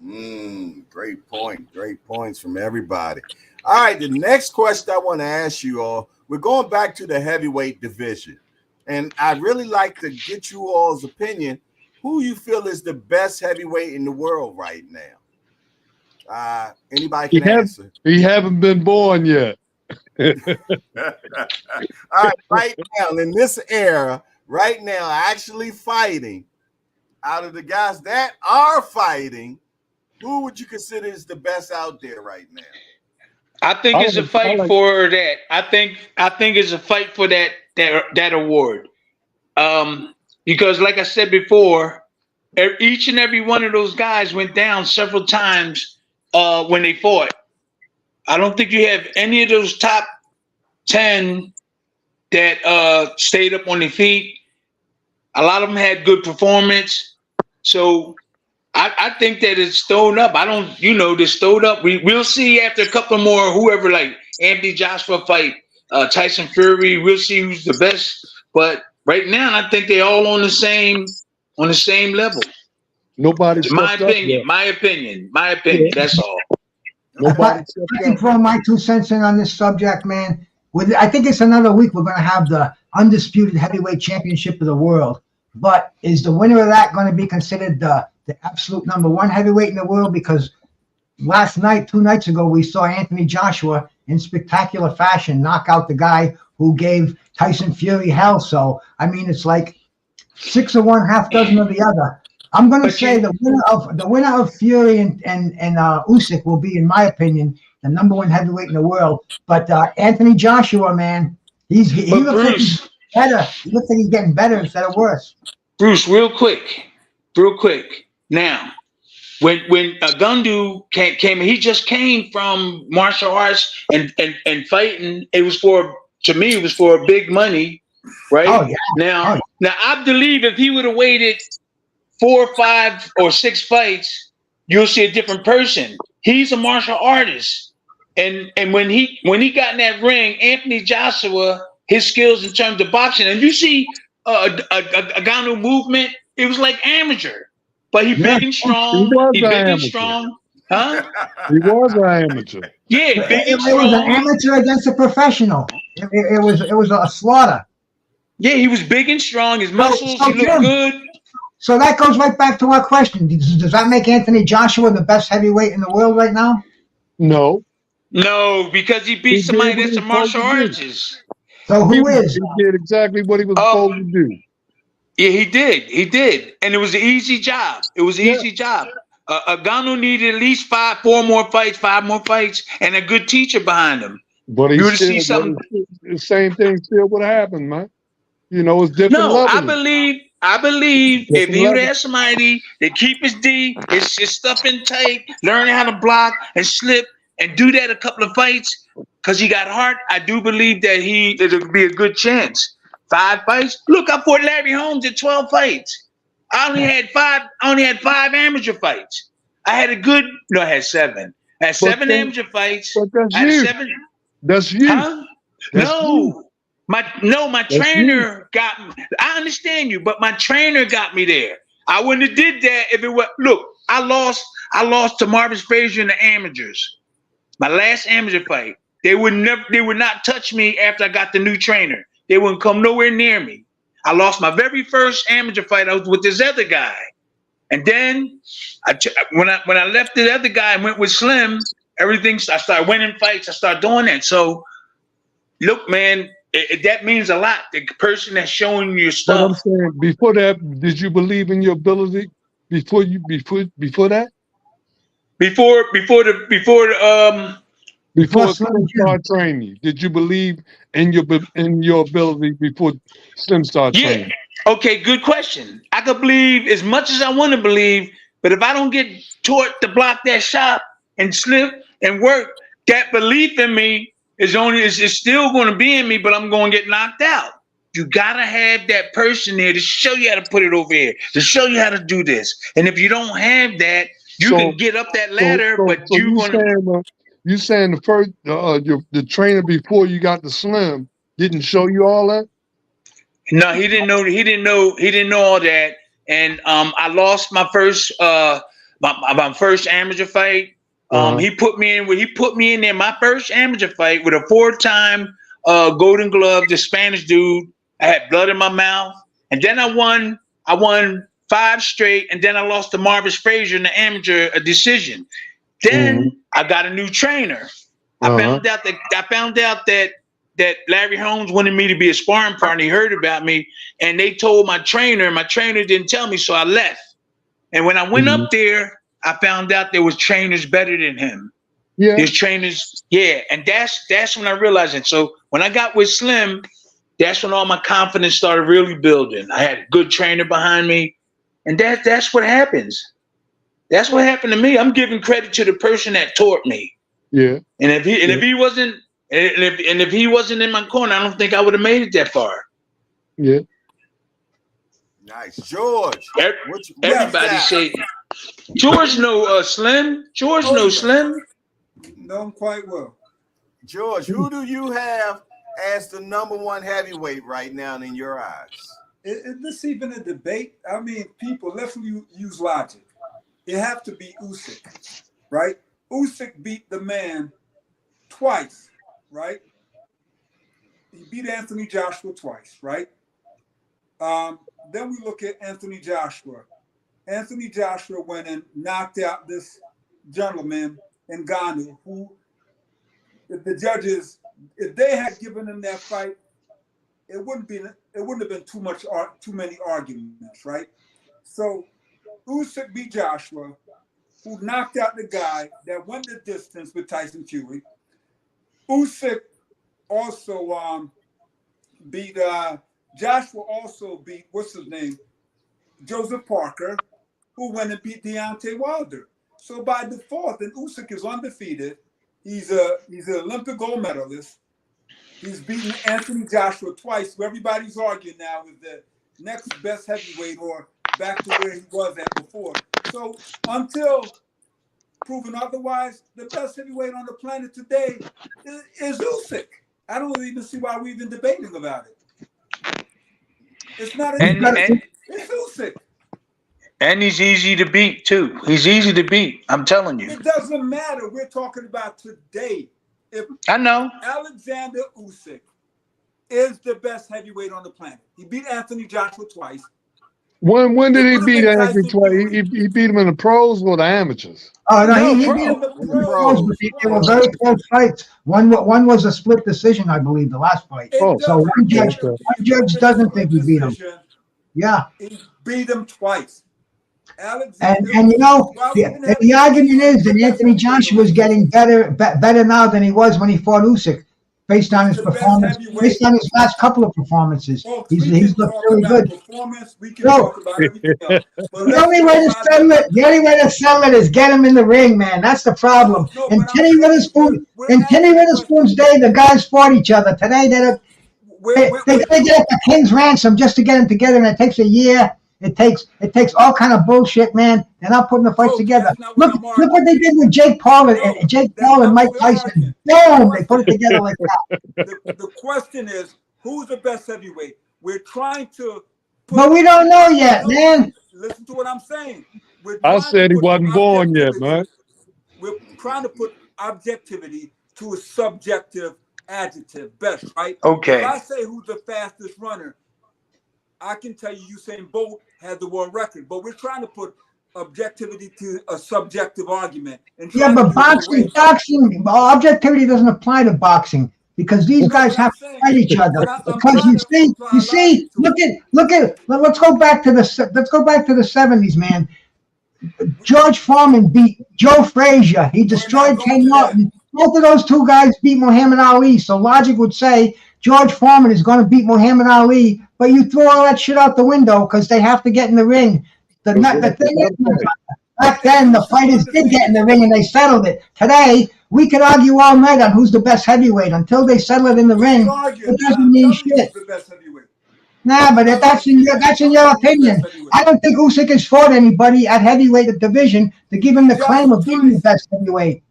it.
Great point. Great points from everybody. All right, the next question I want to ask you all, we're going back to the heavyweight division. And I'd really like to get you all's opinion. Who you feel is the best heavyweight in the world right now? Anybody can answer.
He haven't been born yet.
All right now, in this era, right now, actually fighting, out of the guys that are fighting, who would you consider is the best out there right now?
I think it's a fight for that. I think it's a fight for that award. Because like I said before, each and every one of those guys went down several times when they fought. I don't think you have any of those top 10 that stayed up on their feet. A lot of them had good performance. So I think that it's thrown up. It's thrown up. We'll see after a couple more, whoever, like Anthony Joshua fight, Tyson Fury. We'll see who's the best. But right now, I think they're all on the same level.
Nobody's
my opinion. That's all.
I can throw my 2 cents in on this subject, man. I think it's another week we're going to have the undisputed heavyweight championship of the world. But is the winner of that going to be considered the absolute #1 heavyweight in the world? Because last night, 2 nights ago, we saw Anthony Joshua in spectacular fashion knock out the guy who gave Tyson Fury hell. So, I mean, it's like 6 of one, half dozen of the other. I'm going to say the winner of Fury and Usyk will be, in my opinion, the #1 heavyweight in the world. But Anthony Joshua, man, he looks like he's better. He looks like he's getting better instead of worse.
Bruce, real quick. Now, when Gundu came, he just came from martial arts and fighting. It was for big money, right?
Oh yeah.
Now I believe if he would have waited 4, 5, or 6 fights, you'll see a different person. He's a martial artist, and when he got in that ring, Anthony Joshua, his skills in terms of boxing, and you see a Gundu movement, it was like amateur. But he big and strong. He big and strong. Huh?
He was an amateur.
Yeah, big and strong.
It was an amateur against a professional. It was a slaughter.
Yeah, he was big and strong. His muscles, he looked good.
So that goes right back to our question. Does that make Anthony Joshua the best heavyweight in the world right now?
No.
No, because he beat
He did
somebody
what he
that's a
was supposed
martial
to do.
artist.
So who is?
He did exactly what he was
Oh,
supposed to do.
yeah, he did. He did. And it was an easy job. It was an
Yeah.
easy job. Ngannou needed at least five more fights, and a good teacher behind him.
But he
You would
still,
see something.
the same thing still would have happened, man. You know, it's different
No, I
levels.
believe if
Different
he would
levels.
have somebody that keep his D, his stuff in tight, learn how to block and slip and do that a couple of fights, because he got heart, I do believe that it'll be a good chance. 5 fights. Look, I fought Larry Holmes at 12 fights. I only had five amateur fights. I had I had 7. I had 7 amateur fights.
But that's
I had
you.
7.
That's you.
Huh?
That's you.
No. My
That's
trainer got me. I understand you, but my trainer got me there. I wouldn't have did that if it was. Look, I lost to Marvis Frazier in the amateurs. My last amateur fight. They would not touch me after I got the new trainer. They wouldn't come nowhere near me. I lost my very first amateur fight. I was with this other guy, and then when I left the other guy and went with Slim, everything. I started winning fights. I started doing that. So, look, man. That means a lot. The person that's showing you your stuff.
But I'm saying, before that, did you believe in your ability? Before that? Before Slim started training you, did you believe in your ability before Slim started training?
Okay, good question. I could believe as much as I want to believe, but if I don't get taught to block that shot and slip and work, that belief in me is still going to be in me, but I'm going to get knocked out. You gotta have that person there to show you how to put it over here, to show you how to do this. And if you don't have that, you can get up that ladder, but
you saying the first the trainer before you got the Slim didn't show you all that?
No, he didn't know. He didn't know all that. And I lost my first my first amateur fight. He put me in there. My first amateur fight with a 4-time Golden Glove, the Spanish dude. I had blood in my mouth, and then I won 5 straight, and then I lost to Marvis Frazier in the amateur decision. Then I got a new trainer. I found out that Larry Holmes wanted me to be a sparring partner. He heard about me, and they told my trainer. My trainer didn't tell me, so I left. And when I went up there, I found out there was trainers better than him.
Yeah.
There's trainers, and that's when I realized it. So when I got with Slim, that's when all my confidence started really building. I had a good trainer behind me, and that's what happens. That's what happened to me. I'm giving credit to the person that taught me.
Yeah.
And if he wasn't in my corner, I don't think I would have made it that far.
Yeah.
Nice, George.
Everybody say George know Slim. George knows Slim.
Know him quite well.
George, who do you have as the #1 heavyweight right now in your eyes?
Is this even a debate? I mean, people, let's use logic. It have to be Usyk, right? Usyk beat the man twice, right? He beat Anthony Joshua twice, right? Then we look at Anthony Joshua. Anthony Joshua went and knocked out this gentleman, Ngannou, who, if the judges, if they had given him that fight, it wouldn't have been too many arguments, right? So Usyk beat Joshua, who knocked out the guy that went the distance with Tyson Fury. Usyk also beat Joshua also beat, what's his name? Joseph Parker, who went and beat Deontay Wilder. So by default, then Usyk is undefeated. He's an Olympic gold medalist. He's beaten Anthony Joshua twice, who everybody's arguing now is the next best heavyweight or back to where he was at before. So until proven otherwise, the best heavyweight on the planet today is Usyk. I don't even see why we're even debating about it. It's not it's Usyk.
And he's easy to beat too. He's easy to beat. I'm telling you.
It doesn't matter. We're talking about today. If
I know
Alexander Usyk is the best heavyweight on the planet. He beat Anthony Joshua twice.
When did he beat Andrew
Tyson
twice?
Fury.
He beat him in the pros or the amateurs?
Oh no,
No,
he
bro.
beat him
In the
in the pros,
pros.
but they were very close fights. One was a split decision, I believe, the last fight.
It
Oh,
So
doesn't matter.
okay.
one judge doesn't think he beat him. Yeah,
He beat him twice.
and
Alexander.
you know
Why we even have
the argument is that
the best
Anthony Joshua is
heavyweight
getting better now than he was when he fought Usyk, based on his
He's the best
performance,
heavyweight.
based on his last couple of performances.
Folks,
He's
we can
looked
talk
really
about
good.
performance. We can
No.
talk about everything else. But
The only way to settle it is get him in the ring, man. That's the problem.
No,
In
but I'm
Kenny
saying
Witherspoon,
we're
in Kenny
asking
Witherspoon's day, the guys fought each other. Today, they're gonna get up a king's ransom just to get them together, and it takes a year. It takes all kind of bullshit, man. They're not putting the fights
Folks,
together.
that's not what
Look
I'm
what they did with Jake Paul and
No,
Jake
that's
Paul and
not
Mike
what we're
Tyson.
arguing.
Boom! They put it together like that.
The question is, who's the best heavyweight? We're trying to
But we don't know yet, man.
Listen to what I'm saying. We're
I
trying
said
to
he
put
wasn't born yet,
objectivity-
man.
We're trying to put objectivity to a subjective adjective, best, right?
Okay.
If I say who's the fastest runner, I can tell you Usain Bolt has the world record, but we're trying to put objectivity to a subjective argument. And
Yeah,
trying to
but
do it
boxing, objectivity doesn't apply to boxing because these guys have to fight each other. Because you see, let's go back to the 70s, man. George Foreman beat Joe Frazier. He destroyed Ken Norton. Both of those two guys beat Muhammad Ali. So logic would say George Foreman is going to beat Muhammad Ali, but you throw all that shit out the window because they have to get in the ring. The thing is, back then, the fighters did get in the ring and they settled it. Today, we could argue all night on who's the best heavyweight. Until they settle it in the ring, it doesn't mean shit. Nah, but that's in your opinion. I don't think Usyk has fought anybody at heavyweight division to give him the claim of being the best heavyweight.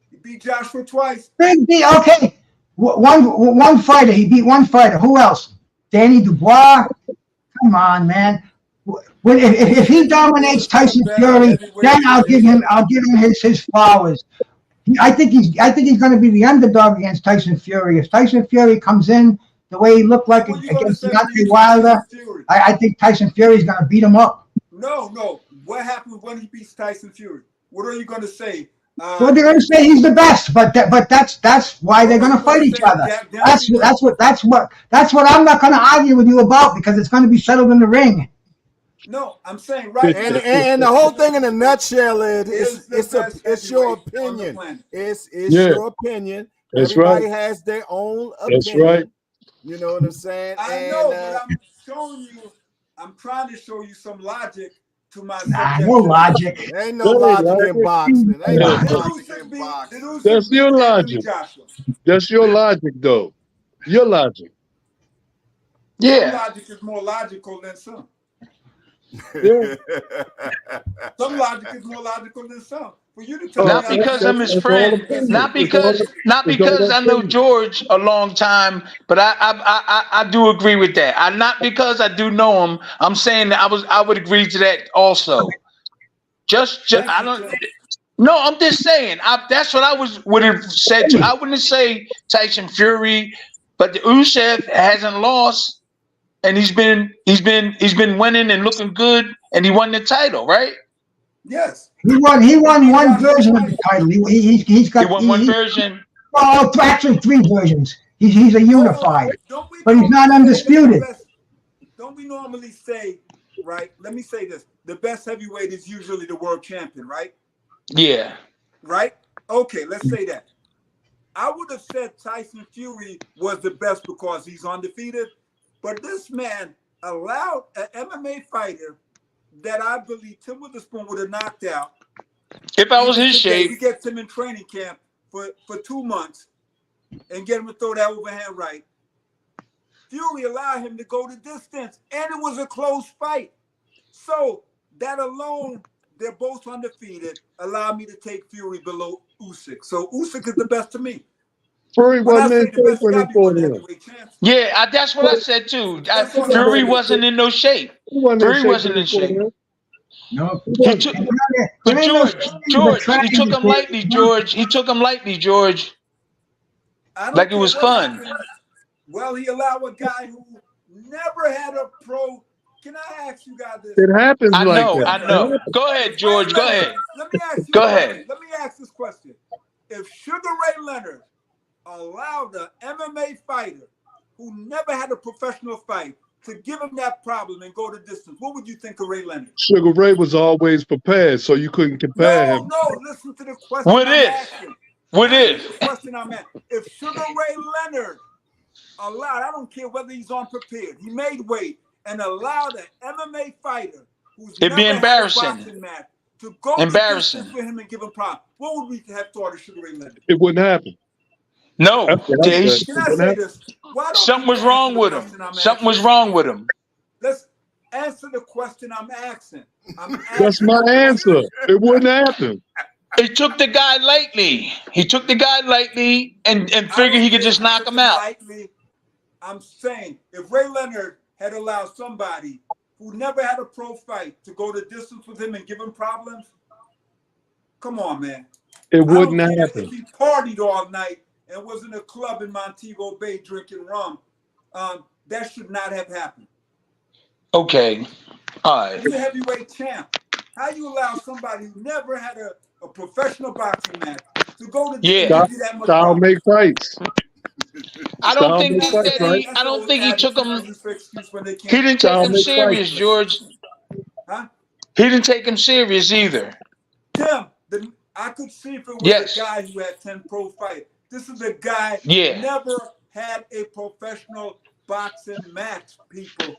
He beat Joshua twice.
Okay, one fighter. He beat one fighter. Who else? Danny Dubois. Come on, man. If he dominates Tyson Fury, then I'll give him his flowers. I think he's going to be the underdog against Tyson Fury. If Tyson Fury comes in the way he looked like against Deontay Wilder, I think Tyson Fury is going to beat him up.
No. What happens when he beats Tyson Fury? What are you going to say?
Well, they're going to say he's the best, but that's why they're going to fight each other. That's what I'm not going to argue with you about because it's going to be settled in the ring.
No, I'm saying right.
And the whole thing in a nutshell is it's your opinion. It's your opinion.
That's
Everybody
right.
has their own opinion.
That's right.
You know what I'm saying?
I know, but I'm showing you. I'm trying to show you some logic to my.
No logic.
There ain't no logic in boxing. There ain't no logic in boxing.
That's your logic. That's your logic, though. Your logic.
Yeah. Some logic is more logical than some.
Yeah.
Some logic is more logical than some. For you to tell
Not because I'm his friend, not because I know George a long time, but I do agree with that. Not because I do know him. I'm saying that I would agree to that also. Just I don't. No, I'm just saying. That's what I would have said. I wouldn't say Tyson Fury, but the Usyk hasn't lost, and he's been winning and looking good, and he won the title, right?
Yes.
He won one version of the title. He won
one version.
Well, actually 3 versions. He's a unified, but he's not undisputed.
Don't we normally say, right? Let me say this: the best heavyweight is usually the world champion, right?
Yeah.
Right. Okay, let's say that. I would have said Tyson Fury was the best because he's undefeated, but this man allowed an MMA fighter that I believe Tim Witherspoon would have knocked out.
If I was his shape.
We get him in training camp for 2 months and get him to throw that overhand right. Fury allowed him to go the distance, and it was a close fight. So that alone, they're both undefeated, allowed me to take Fury below Usyk. So Usyk is the best to me.
Fury wasn't in shape when he fought.
Yeah, that's what I said too. Fury wasn't in no shape. Fury wasn't in shape.
No.
But George, he took him lightly, George. He took him lightly, George. Like it was fun.
Well, he allowed a guy who never had a pro Can I ask you guys this?
It happens
I
like
know,
that.
I know. Go ahead, George. Go ahead.
Let me ask you.
Go ahead.
Let me ask this question: if Sugar Ray Leonard allowed the MMA fighter who never had a professional fight to give him that problem and go the distance, what would you think of Ray Leonard?
Sugar Ray was always prepared, so you couldn't compare him.
No. Listen to the question.
What
I'm
is?
asking.
What is?
The question I'm asking. If Sugar Ray Leonard allowed, I don't care whether he's unprepared, he made weight and allowed an MMA fighter who's
It'd be
never
embarrassing.
had a boxing match to go
Embarrassing.
the distance with him and give him problem, what would we have thought of Sugar Ray Leonard?
It wouldn't happen.
No.
That's what I
Jay,
said.
Can I say this? Why don't
something
you
was
answer
wrong
the
with him.
question I'm
Something was
asking?
wrong with him.
Let's answer the question I'm asking.
That's my answer. It wouldn't happen.
He took the guy lightly. He took the guy lightly and figured he could just knock him out.
Lightly. I'm saying if Ray Leonard had allowed somebody who never had a pro fight to go the distance with him and give him problems, come on, man.
It wouldn't
I don't care
happen.
if he partied all night and was in a club in Montego Bay drinking rum, that should not have happened.
Okay. All right.
He's a heavyweight champ. How you allow somebody who never had a professional boxing match to go to
Yeah.
give you that much
Style
problem?
make fights.
I don't think
Style make
that
fights,
I don't think he took him.
He
He didn't take him
make
serious,
fights.
George.
Huh?
He didn't take him serious either.
Tim, I could see if it was
Yes.
a guy who had 10 pro fights. This is a guy
Yeah.
who never had a professional boxing match, people.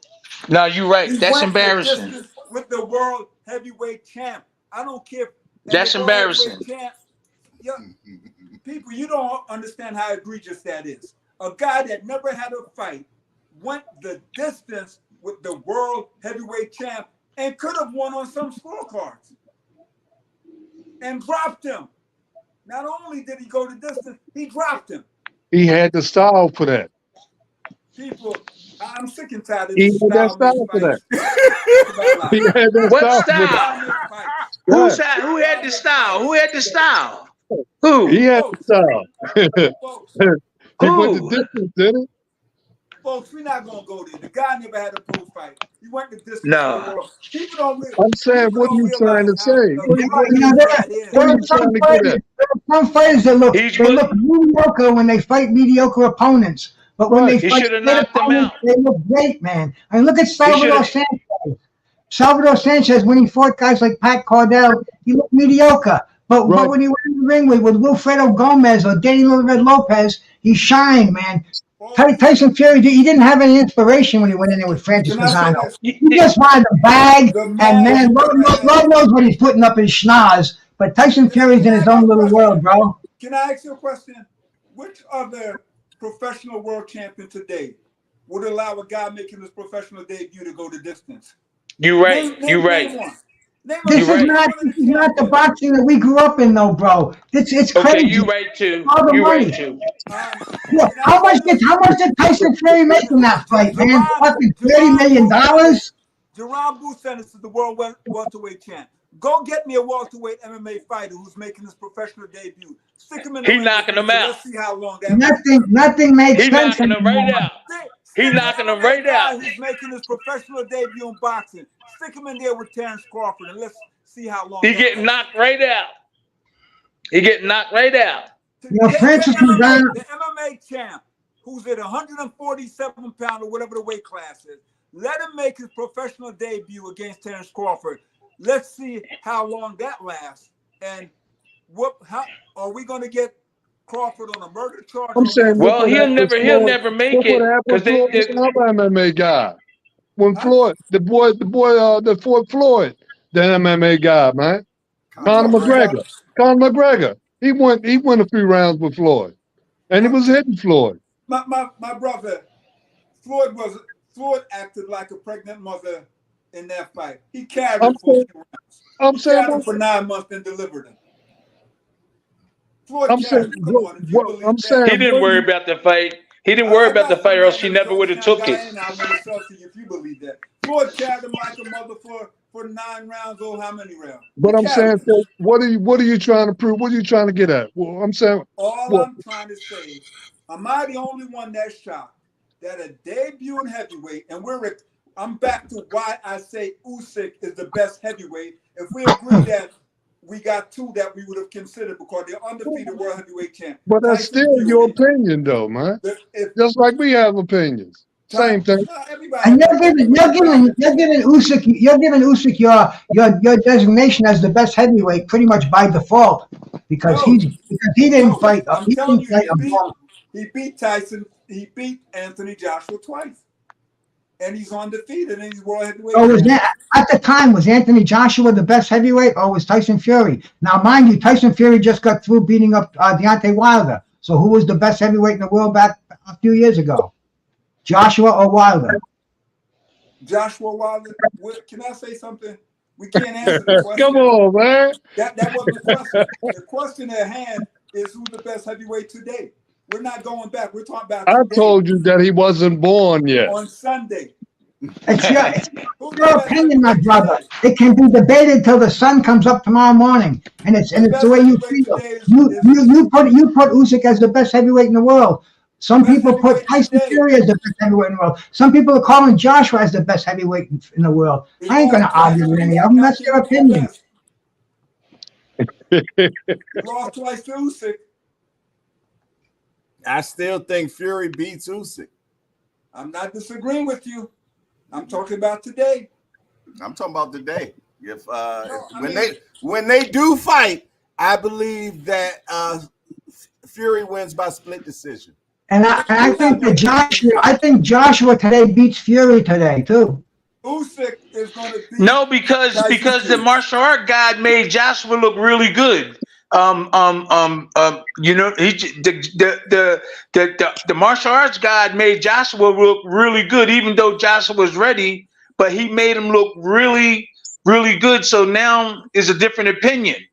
No, you're right.
He
That's
went the
embarrassing.
distance with the world heavyweight champ. I don't care.
That's
the world
embarrassing.
heavyweight champ, yeah, people, you don't understand how egregious that is. A guy that never had a fight went the distance with the world heavyweight champ and could have won on some scorecards and dropped him. Not only did he go the distance, he dropped him.
He had the style for that.
People, I'm sick and tired of
He
this
had that
style
style for that.
that.
He had that
What
style.
style? Who had the style? Who had the style? Who?
He had the style.
Folks,
He went
Who?
the distance, didn't he?
folks, we're not gonna go there. The guy never had a pro fight. He went the distance.
No.
For the world. People don't really,
I'm saying,
people
what are
don't
you trying to
realize how
say? What are you
You know,
that
there
is.
What are
are
you trying to get at?
some fighters that look,
He's
they
put-
look mediocre when they fight mediocre opponents. But when
Right.
they
He
fight
shoulda
great
knocked him
opponents,
out.
they look great, man. I mean, look at Salvador
shoulda-
Sanchez. Salvador Sanchez, when he fought guys like Pat Cardell, he looked mediocre. But
Right.
when he went in the ring with Wilfredo Gomez or Danny Red Lopez, he shined, man. Tyson Fury, he didn't have any inspiration when he went in there with Francis
Can I say
Mazzano.
this?
He just wanted to bag,
The
and
man-
man, Lord knows what he's putting up his schnoz. But Tyson Fury's in his own little world, bro.
Can I ask you a question? Which other professional world champion today would allow a guy making his professional debut to go the distance?
You right. You
Name
right.
one. Name
This
You're
is
right.
not the boxing that we grew up in, though, bro. It's
Okay,
crazy.
you right too.
All the
You right
money.
too.
Look, how much did Tyson Fury make in that fight, man? Fucking $30 million?
Jerome Booth is the world welterweight champ. Go get me a welterweight MMA fighter who's making his professional debut. Stick him in the
He
ring
knocking
with
him
me.
out.
Let's see how long that
Nothing makes
He
sense
knocking him right
anymore.
out. He knocking him right out.
He's making his professional debut in boxing. Stick him in there with Terrence Crawford and let's see how long.
He
that
getting
lasts.
knocked right out. He getting knocked right out.
You know,
Get
Francis
the MMA,
Ngannou-
the MMA champ, who's at 147 pound or whatever the weight class is, let him make his professional debut against Terrence Crawford. Let's see how long that lasts. And how are we going to get Crawford on a murder charge?
I'm saying,
Well,
look what happened with
he'll
Floyd.
never make
Look what
it
happened
because
with Floyd, this other MMA guy. When
Huh?
Floyd, the boy that fought Floyd, the MMA guy, man. Conor McGregor. He went a few rounds with Floyd, and he was hitting Floyd.
My brother, Floyd acted like a pregnant mother in that fight. He carried him for a few rounds.
I'm
He
saying,
carried him for 9 months and delivered him. Floyd
I'm
carried
saying,
him. Come on, if you believe
I'm
that.
saying,
he didn't worry about the fight. He didn't worry about the fight, or else he never would have took it.
I want to sell to you if you believe that. Floyd carried him like a mother for 9 rounds. Oh, how many rounds?
But
He
I'm saying,
carried him.
so what are you trying to prove? What are you trying to get at? Well, I'm saying,
All I'm trying to say is, am I the only one that's shocked that a debut in heavyweight, and I'm back to why I say Usyk is the best heavyweight. If we agree that we got two that we would have considered because they're undefeated world heavyweight champ.
But that's still your opinion, though, man. Just like we have opinions. Same thing.
And you're giving Usyk your designation as the best heavyweight pretty much by default because he didn't fight.
He beat Tyson. He beat Anthony Joshua twice, and he's undefeated. And he's world heavyweight.
So at the time, was Anthony Joshua the best heavyweight, or was Tyson Fury? Now, mind you, Tyson Fury just got through beating up Deontay Wilder. So who was the best heavyweight in the world back a few years ago? Joshua or Wilder?
Joshua Wilder. Can I say something? We can't answer the question.
Come on, man.
That wasn't the question. The question at hand is who's the best heavyweight today. We're not going back. We're talking about
I told you that he wasn't born yet.
On Sunday.
It's your opinion, my brother. It can be debated till the sun comes up tomorrow morning, and it's the way you feel. You put Usyk as the best heavyweight in the world. Some people put Tyson Fury as the best heavyweight in the world. Some people are calling Joshua as the best heavyweight in the world. I ain't gonna argue with any of them. That's their opinion.
He lost twice to Usyk.
I still think Fury beats Usyk.
I'm not disagreeing with you. I'm talking about today.
I'm talking about today. When they do fight, I believe that Fury wins by split decision.
And I think that Joshua today beats Fury today too.
Usyk is going to beat.
No, because the martial art god made Joshua look really good. You know, the martial arts god made Joshua look really good, even though Joshua was ready, but he made him look really, really good. So now is a different opinion.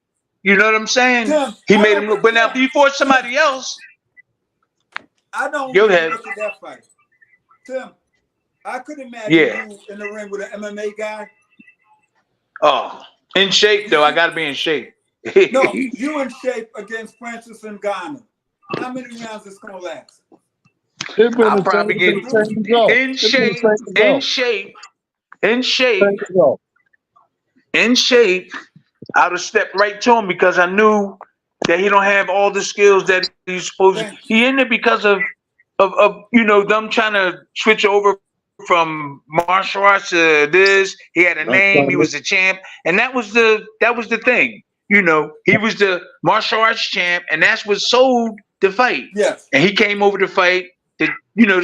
You know what I'm saying?
Tim,
he made him look. But now, if you fought somebody else,
I don't
go ahead.
Look at that fight. Tim, I could imagine you in the ring with an MMA guy.
Oh, in shape though. I got to be in shape.
No, you in shape against Francis Ngannou. How many rounds is going to last?
I'll probably get in shape. I would have stepped right to him because I knew that he don't have all the skills that he's supposed to. He in there because of you know, them trying to switch over from martial arts to this. He had a name. He was a champ, and that was the thing. You know, he was the martial arts champ, and that's what sold the fight.
Yes.
And he came over to fight the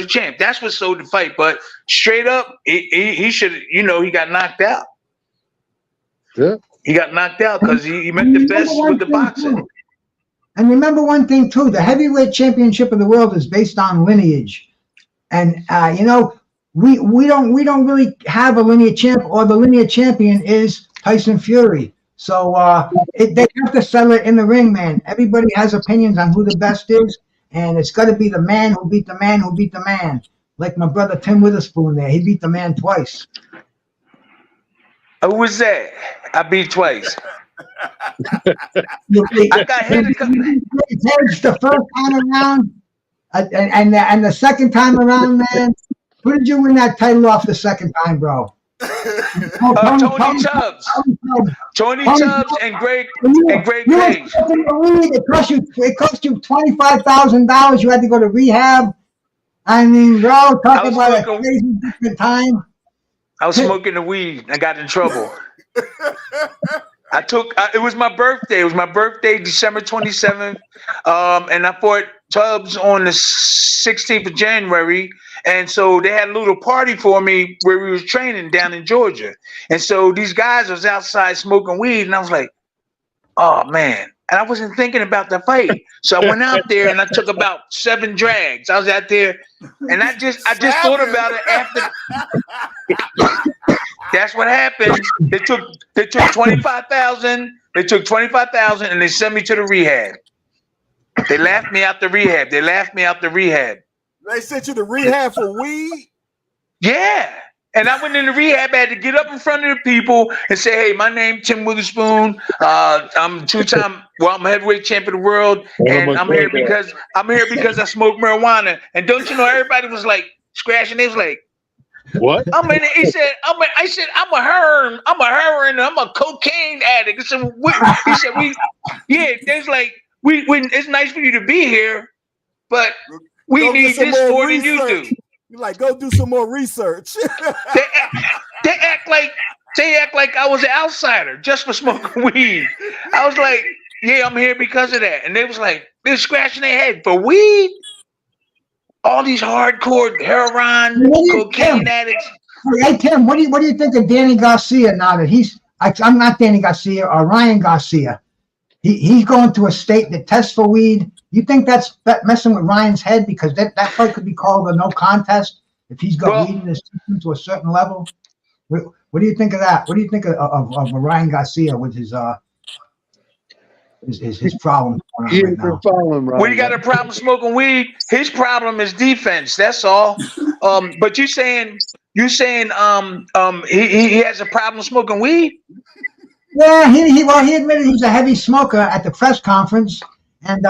champ. That's what sold the fight. But straight up, he should, you know, he got knocked out.
Yeah.
He got knocked out because he met the best with the boxing.
And remember one thing too: the heavyweight championship of the world is based on lineage, and you know, we don't really have a lineage champ, or the lineage champion is Tyson Fury. So they have to settle it in the ring, man. Everybody has opinions on who the best is, and it's got to be the man who beat the man who beat the man. Like my brother Tim Witherspoon there, he beat the man twice.
Who was that? I beat twice.
I got hit the first time around, and the second time around, man. Who did you win that title off the second time, bro?
Tony Tubbs. Tony Tubbs and Greg Page.
It cost you $25,000. You had to go to rehab. I mean, bro, talk about a crazy different time.
I was smoking the weed. I got in trouble. It was my birthday. It was my birthday, December 27th. And I fought Tubbs on the 16th of January. And so they had a little party for me where we was training down in Georgia. And so these guys was outside smoking weed. And I was like, oh, man. And I wasn't thinking about the fight. So I went out there and I took about 7 drags. I was out there and I just thought about it after. That's what happened. They took 25,000. They took 25,000 and they sent me to the rehab. They laughed me out the rehab.
They sent you to rehab for weed?
Yeah. And I went into rehab. I had to get up in front of the people and say, hey, my name's Tim Witherspoon. I'm two-time, I'm a heavyweight champion of the world. And I'm here because I smoke marijuana. And don't you know, everybody was like scratching. They was like,
What?
He said, I said, I'm a heroin, I'm a cocaine addict. He said, there's like, it's nice for you to be here, but we
Go
need this more than you do.
You're like, go do some more research.
They act like I was an outsider just for smoking weed. I was like, yeah, I'm here because of that. And they were scratching their head for weed. All these hardcore heroin, cocaine addicts.
Hey Tim, what do you think of Danny Garcia now that I'm not Danny Garcia or Ryan Garcia? He's going to a state that tests for weed. You think that's messing with Ryan's head because that fight could be called a no contest if he's got weed in his system to a certain level? What do you think of that? What do you think of Ryan Garcia with his problem?
He ain't been following right.
When you got a problem smoking weed, his problem is defense. That's all. But you saying he has a problem smoking weed?
Yeah, he admitted he's a heavy smoker at the press conference, and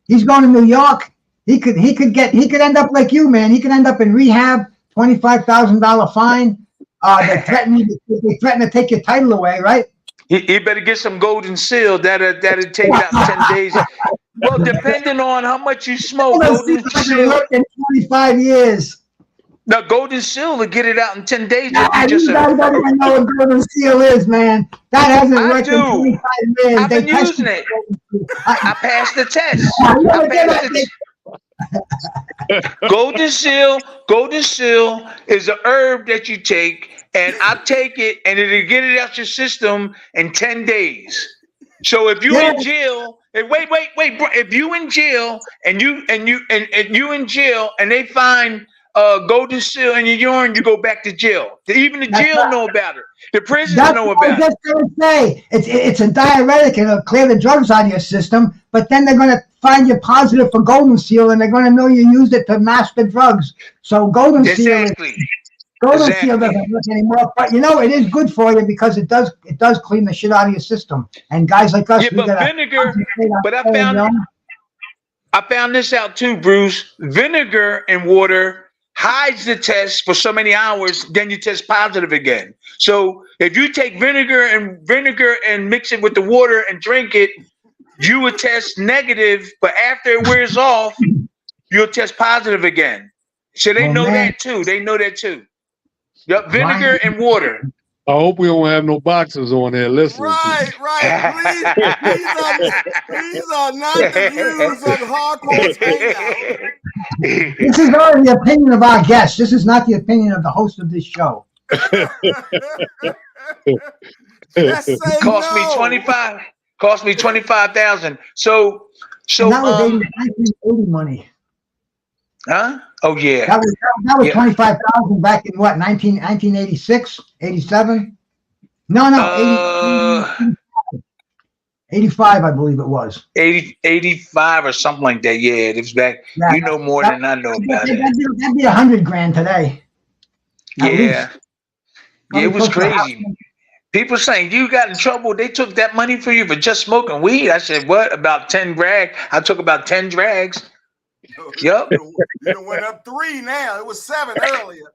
he's going to New York. He could end up like you, man. He could end up in rehab, $25,000 fine. They threaten to take your title away, right?
He better get some golden seal. That'll take out 10 days. Well, depending on how much you smoke, golden seal.
In 25 years.
The golden seal will get it out in 10 days.
I don't even know what golden seal is, man. That hasn't worked in 25 years.
I've been using it. I passed the test. Golden seal is an herb that you take, and I take it, and it'll get it out your system in 10 days. So if you're in jail, wait, bro, if you in jail and you in jail and they find golden seal in your urine, you go back to jail. Even the jail know about it. The prisons know about it.
That's what I was gonna say. It's a diuretic and it'll clear the drugs out of your system, but then they're gonna find you positive for golden seal and they're gonna know you used it to mask the drugs. So golden seal doesn't work anymore. But it is good for you because it does clean the shit out of your system. And guys like us,
but vinegar. But I found this out too, Bruce. Vinegar and water hides the test for so many hours, then you test positive again. So if you take vinegar and mix it with the water and drink it, you would test negative, but after it wears off, you'll test positive again. So they know that too. They know that too. Yep, vinegar and water.
I hope we don't have no boxers on there listening.
Right. These are not the views of Hardcore Hangout.
This is only the opinion of our guests. This is not the opinion of the host of this show.
Cost me 25,000. So
that was 1980 money.
Huh? Oh yeah.
That was 25,000 back in what, 1986, 87? No, 85, I believe it was.
85 or something like that. Yeah, it was back. Yeah, you know more than I know about it.
That'd be $100,000 today.
Yeah. Yeah, it was crazy. People saying you got in trouble. They took that money for you for just smoking weed. I said, what? About 10 drags? I took about 10 drags. Yep.
It went up 3 now. It was 7 earlier.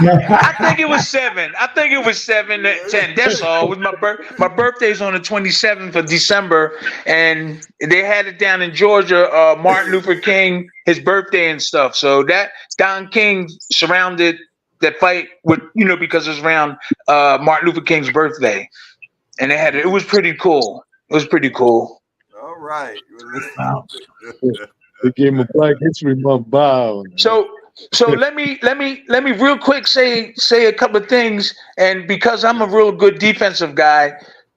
I think it was 7. 10. That's all. It was my birthday's on the 27th of December, and they had it down in Georgia. Martin Luther King, his birthday and stuff. So that Don King surrounded that fight with because it was around Martin Luther King's birthday, and they had it. It was pretty cool.
All right.
Wow.
They gave him a Black History Month bow.
So let me real quick say a couple of things. And because I'm a real good defensive guy,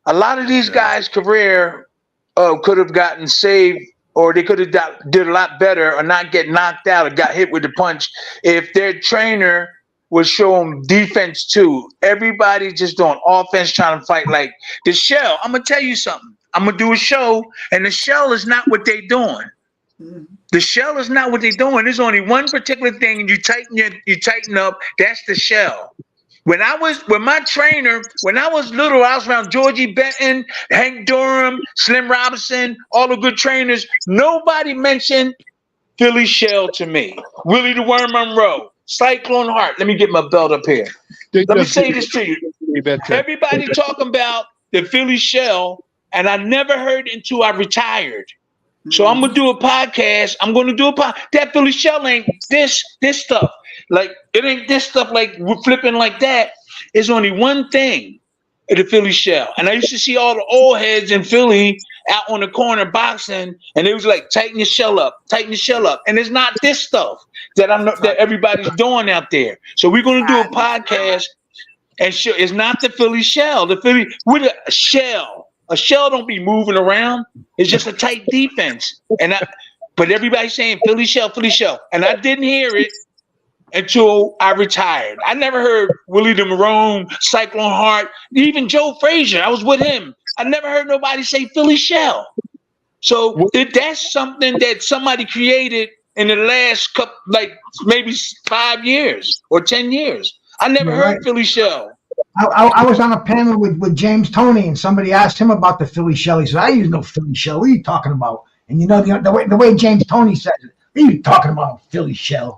a lot of these guys' career could have gotten saved, or they could have did a lot better, or not get knocked out or got hit with the punch if their trainer was showing defense too. Everybody just doing offense, trying to fight like the Shell. I'm gonna tell you something. I'm gonna do a show, and the Shell is not what they doing. The Shell is not what they doing. There's only one particular thing, and you tighten up. That's the Shell. When my trainer, when I was little, I was around Georgie Benton, Hank Durham, Slim Robinson, all the good trainers. Nobody mentioned Philly Shell to me. Willie the Worm Monroe. Cyclone Heart. Let me get my belt up here. Let me say this to you. Everybody talking about the Philly Shell, and I never heard it until I retired. So I'm gonna do a podcast. That Philly Shell ain't this stuff. Like it ain't this stuff like we're flipping like that. It's only one thing at the Philly Shell. And I used to see all the old heads in Philly out on the corner boxing, and it was like tighten your shell up. And it's not this stuff that I know that everybody's doing out there. So we're gonna do a podcast, and it's not the Philly Shell. The Philly with a shell. A shell don't be moving around. It's just a tight defense. But everybody's saying Philly Shell, and I didn't hear it until I retired. I never heard Willie the Marone, Cyclone Heart, even Joe Frazier. I was with him. I never heard nobody say Philly Shell. So that's something that somebody created in the last couple, like maybe 5 years or 10 years. I never heard Philly Shell.
I was on a panel with James Toney, and somebody asked him about the Philly Shell. He said, "I use no Philly Shell. What are you talking about?" And the way James Toney says it, what are you talking about, Philly Shell?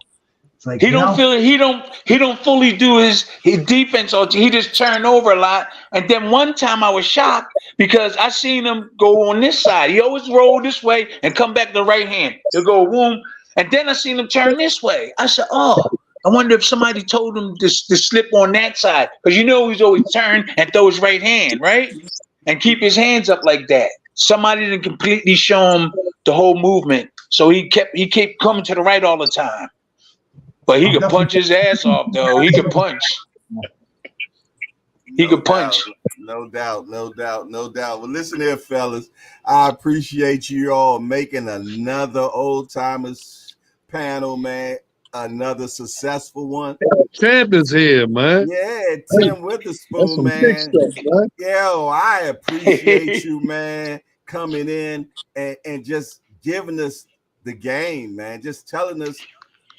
It's like he don't fully do his defense, or he just turned over a lot. And then one time I was shocked because I seen him go on this side. He always roll this way and come back to the right hand. He'll go boom, and then I seen him turn this way. I said, "Oh, I wonder if somebody told him to slip on that side," because he's always turn and throw his right hand, right? And keep his hands up like that. Somebody didn't completely show him the whole movement. So he kept coming to the right all the time. But he could punch his ass off, though. He could punch. He could punch.
No doubt. Well, listen here, fellas. I appreciate you all making another Old Timers panel, man. Another successful one.
Champ is here, man.
Yeah, Tim Witherspoon, man. Stuff, yo, I appreciate you, man, coming in and just giving us the game, man. Just telling us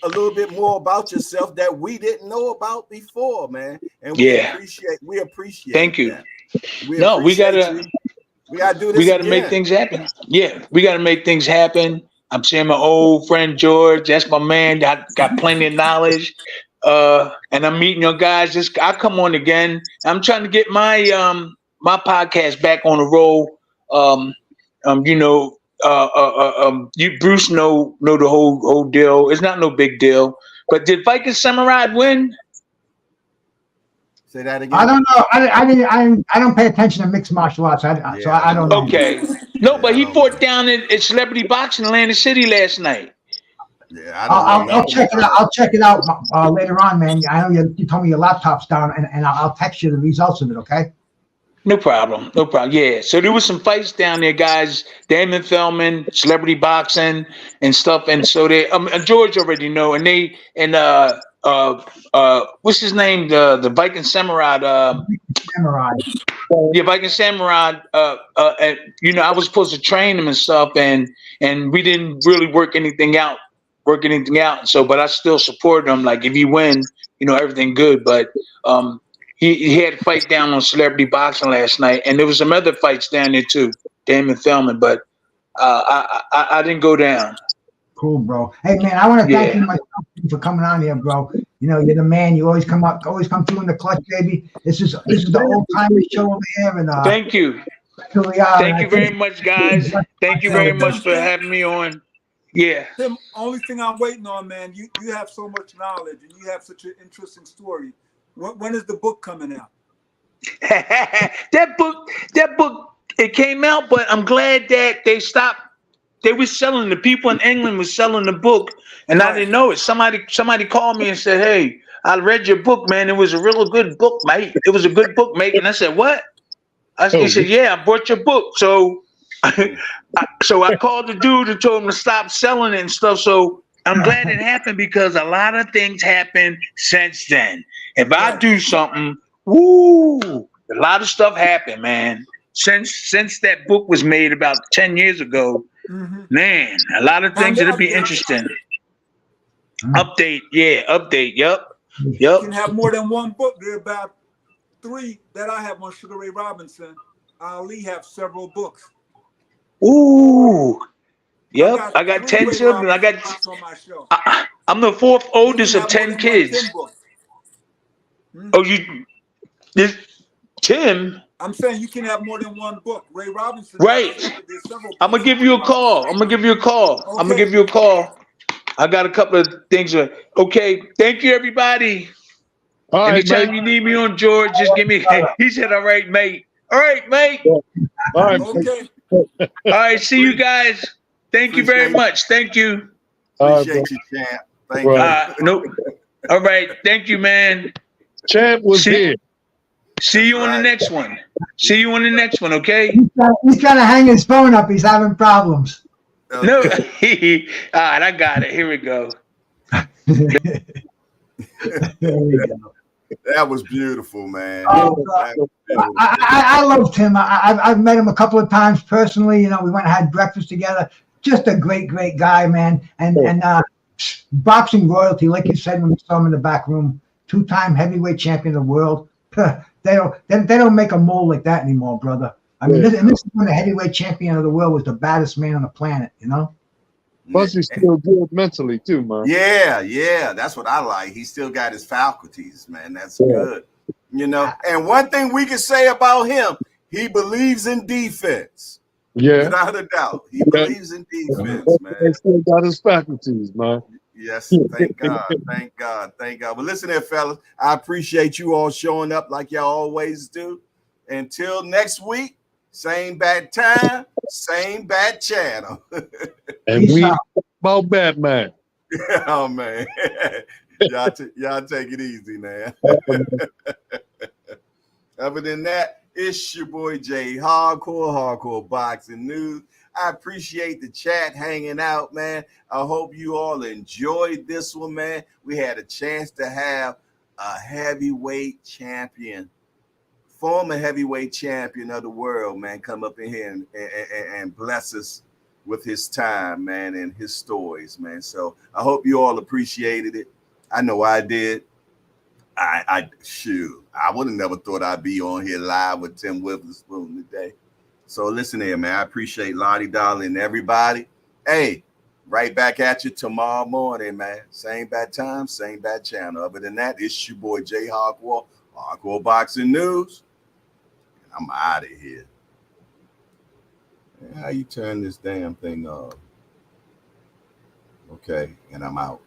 a little bit more about yourself that we didn't know about before, man. And we appreciate.
Thank you.
That.
We gotta do this. We gotta make things happen. Yeah, we gotta make things happen. I'm seeing my old friend George. That's my man. Got plenty of knowledge. And I'm meeting your guys. I come on again. I'm trying to get my my podcast back on the roll. You Bruce know the whole deal. It's not no big deal. But did Viking Samurai win?
Say that again.
I don't know. I don't pay attention to mixed martial arts. So I don't know.
Okay. No, but he fought down at Celebrity Boxing in Atlantic City last night.
Yeah,
I'll check it out. I'll check it out later on, man. I know you told me your laptop's down, and I'll text you the results of it. Okay.
No problem. Yeah. So there was some fights down there, guys. Damon Feldman, Celebrity Boxing, and stuff. And so they, George already know, and what's his name? The Viking Samurai. Yeah, Viking Samurai. I was supposed to train him and stuff, and we didn't really work anything out. So, but I still support him. Like if he win, everything good. But he had a fight down on Celebrity Boxing last night, and there was some other fights down there too, Damon Feldman. But I didn't go down.
Cool, bro. Hey, man, I want to thank you myself for coming on here, bro. You're the man. You always come through in the clutch, baby. This is the Old Timers show over here, and
thank you. Thank you very much, guys. Thank you very much for having me on. Yeah.
Tim, only thing I'm waiting on, man. You have so much knowledge, and you have such an interesting story. When is the book coming out?
That book, it came out, but I'm glad that they stopped. They were selling, the people in England were selling the book, and I didn't know it. Somebody called me and said, "Hey, I read your book, man. It was a real good book, mate. It was a good book, mate." And I said, "What?" He said, "Yeah, I bought your book." So, I called the dude and told him to stop selling it and stuff. So I'm glad it happened because a lot of things happened since then. If I do something, a lot of stuff happened, man. Since that book was made about 10 years ago, man, a lot of things that'll be interesting. Update, yep.
You can have more than one book. There are about 3 that I have on Sugar Ray Robinson. Ali have several books. Ooh,
yep. I got 10 children. I I'm the fourth
You
oldest
can
of
have more
10
than one
kids.
Tim book.
Oh, this Tim?
I'm saying you can have more than one book. Ray Robinson got
Right.
several. There's several
I'm
books
gonna
of
give
Ray
you a
Robinson.
call. I'm gonna give you a call. I'm gonna
Okay.
give you a call. I got a couple of things. Okay. Thank you, everybody.
All right,
Anytime
mate.
you need me on, George, just give me. He said, "All right, mate. All right, mate.
All right, mate.
Okay.
All right. See you guys. Thank you very
Appreciate
much. Thank you.
All right, bro.
Appreciate you, champ. Thank
Right.
you.
Nope. All right. Thank you, man.
Champ was
See,
here.
see you
That's
on the
right.
next one. See you on the next one. Okay.
He's trying to hang his phone up. He's having problems.
No. All
Okay.
right. I got it. Here we go.
There we go.
That was beautiful, man.
Oh,
That was beautiful.
I loved him. I've met him a couple of times personally. You know, we went and had breakfast together. Just a great guy, man. And boxing royalty, like you said when you saw him in the back room, 2-time heavyweight champion of the world. They don't make a mold like that anymore, brother. I mean, this is when the heavyweight champion of the world was the baddest man on the planet. You know.
Plus, he's still good mentally too, man.
Yeah, that's what I like. He still got his faculties, man. That's good. You know, and one thing we can say about him, he believes in defense.
Yeah.
Without a doubt. He believes in defense, man.
He still got his faculties, man.
Yes, thank God. Thank God. Thank God. But listen here, fellas. I appreciate you all showing up like y'all always do. Until next week, same bad time, same bad channel.
And
Peace
we
out.
about Batman.
Oh man. y'all take it easy, man. Other than that, it's your boy Jay, hardcore boxing news. I appreciate the chat hanging out, man. I hope you all enjoyed this one, man. We had a chance to have a heavyweight champion, former heavyweight champion of the world, man, come up in here and bless us with his time, man, and his stories, man. So I hope you all appreciated it. I know I did. I would have never thought I'd be on here live with Tim Witherspoon today. So listen here, man. I appreciate Lottie Dolly and everybody. Hey, right back at you tomorrow morning, man. Same bad time, same bad channel. Other than that, it's your boy Jay Hardcore Boxing News. I'm out of here. How you turn this damn thing off? Okay, and I'm out.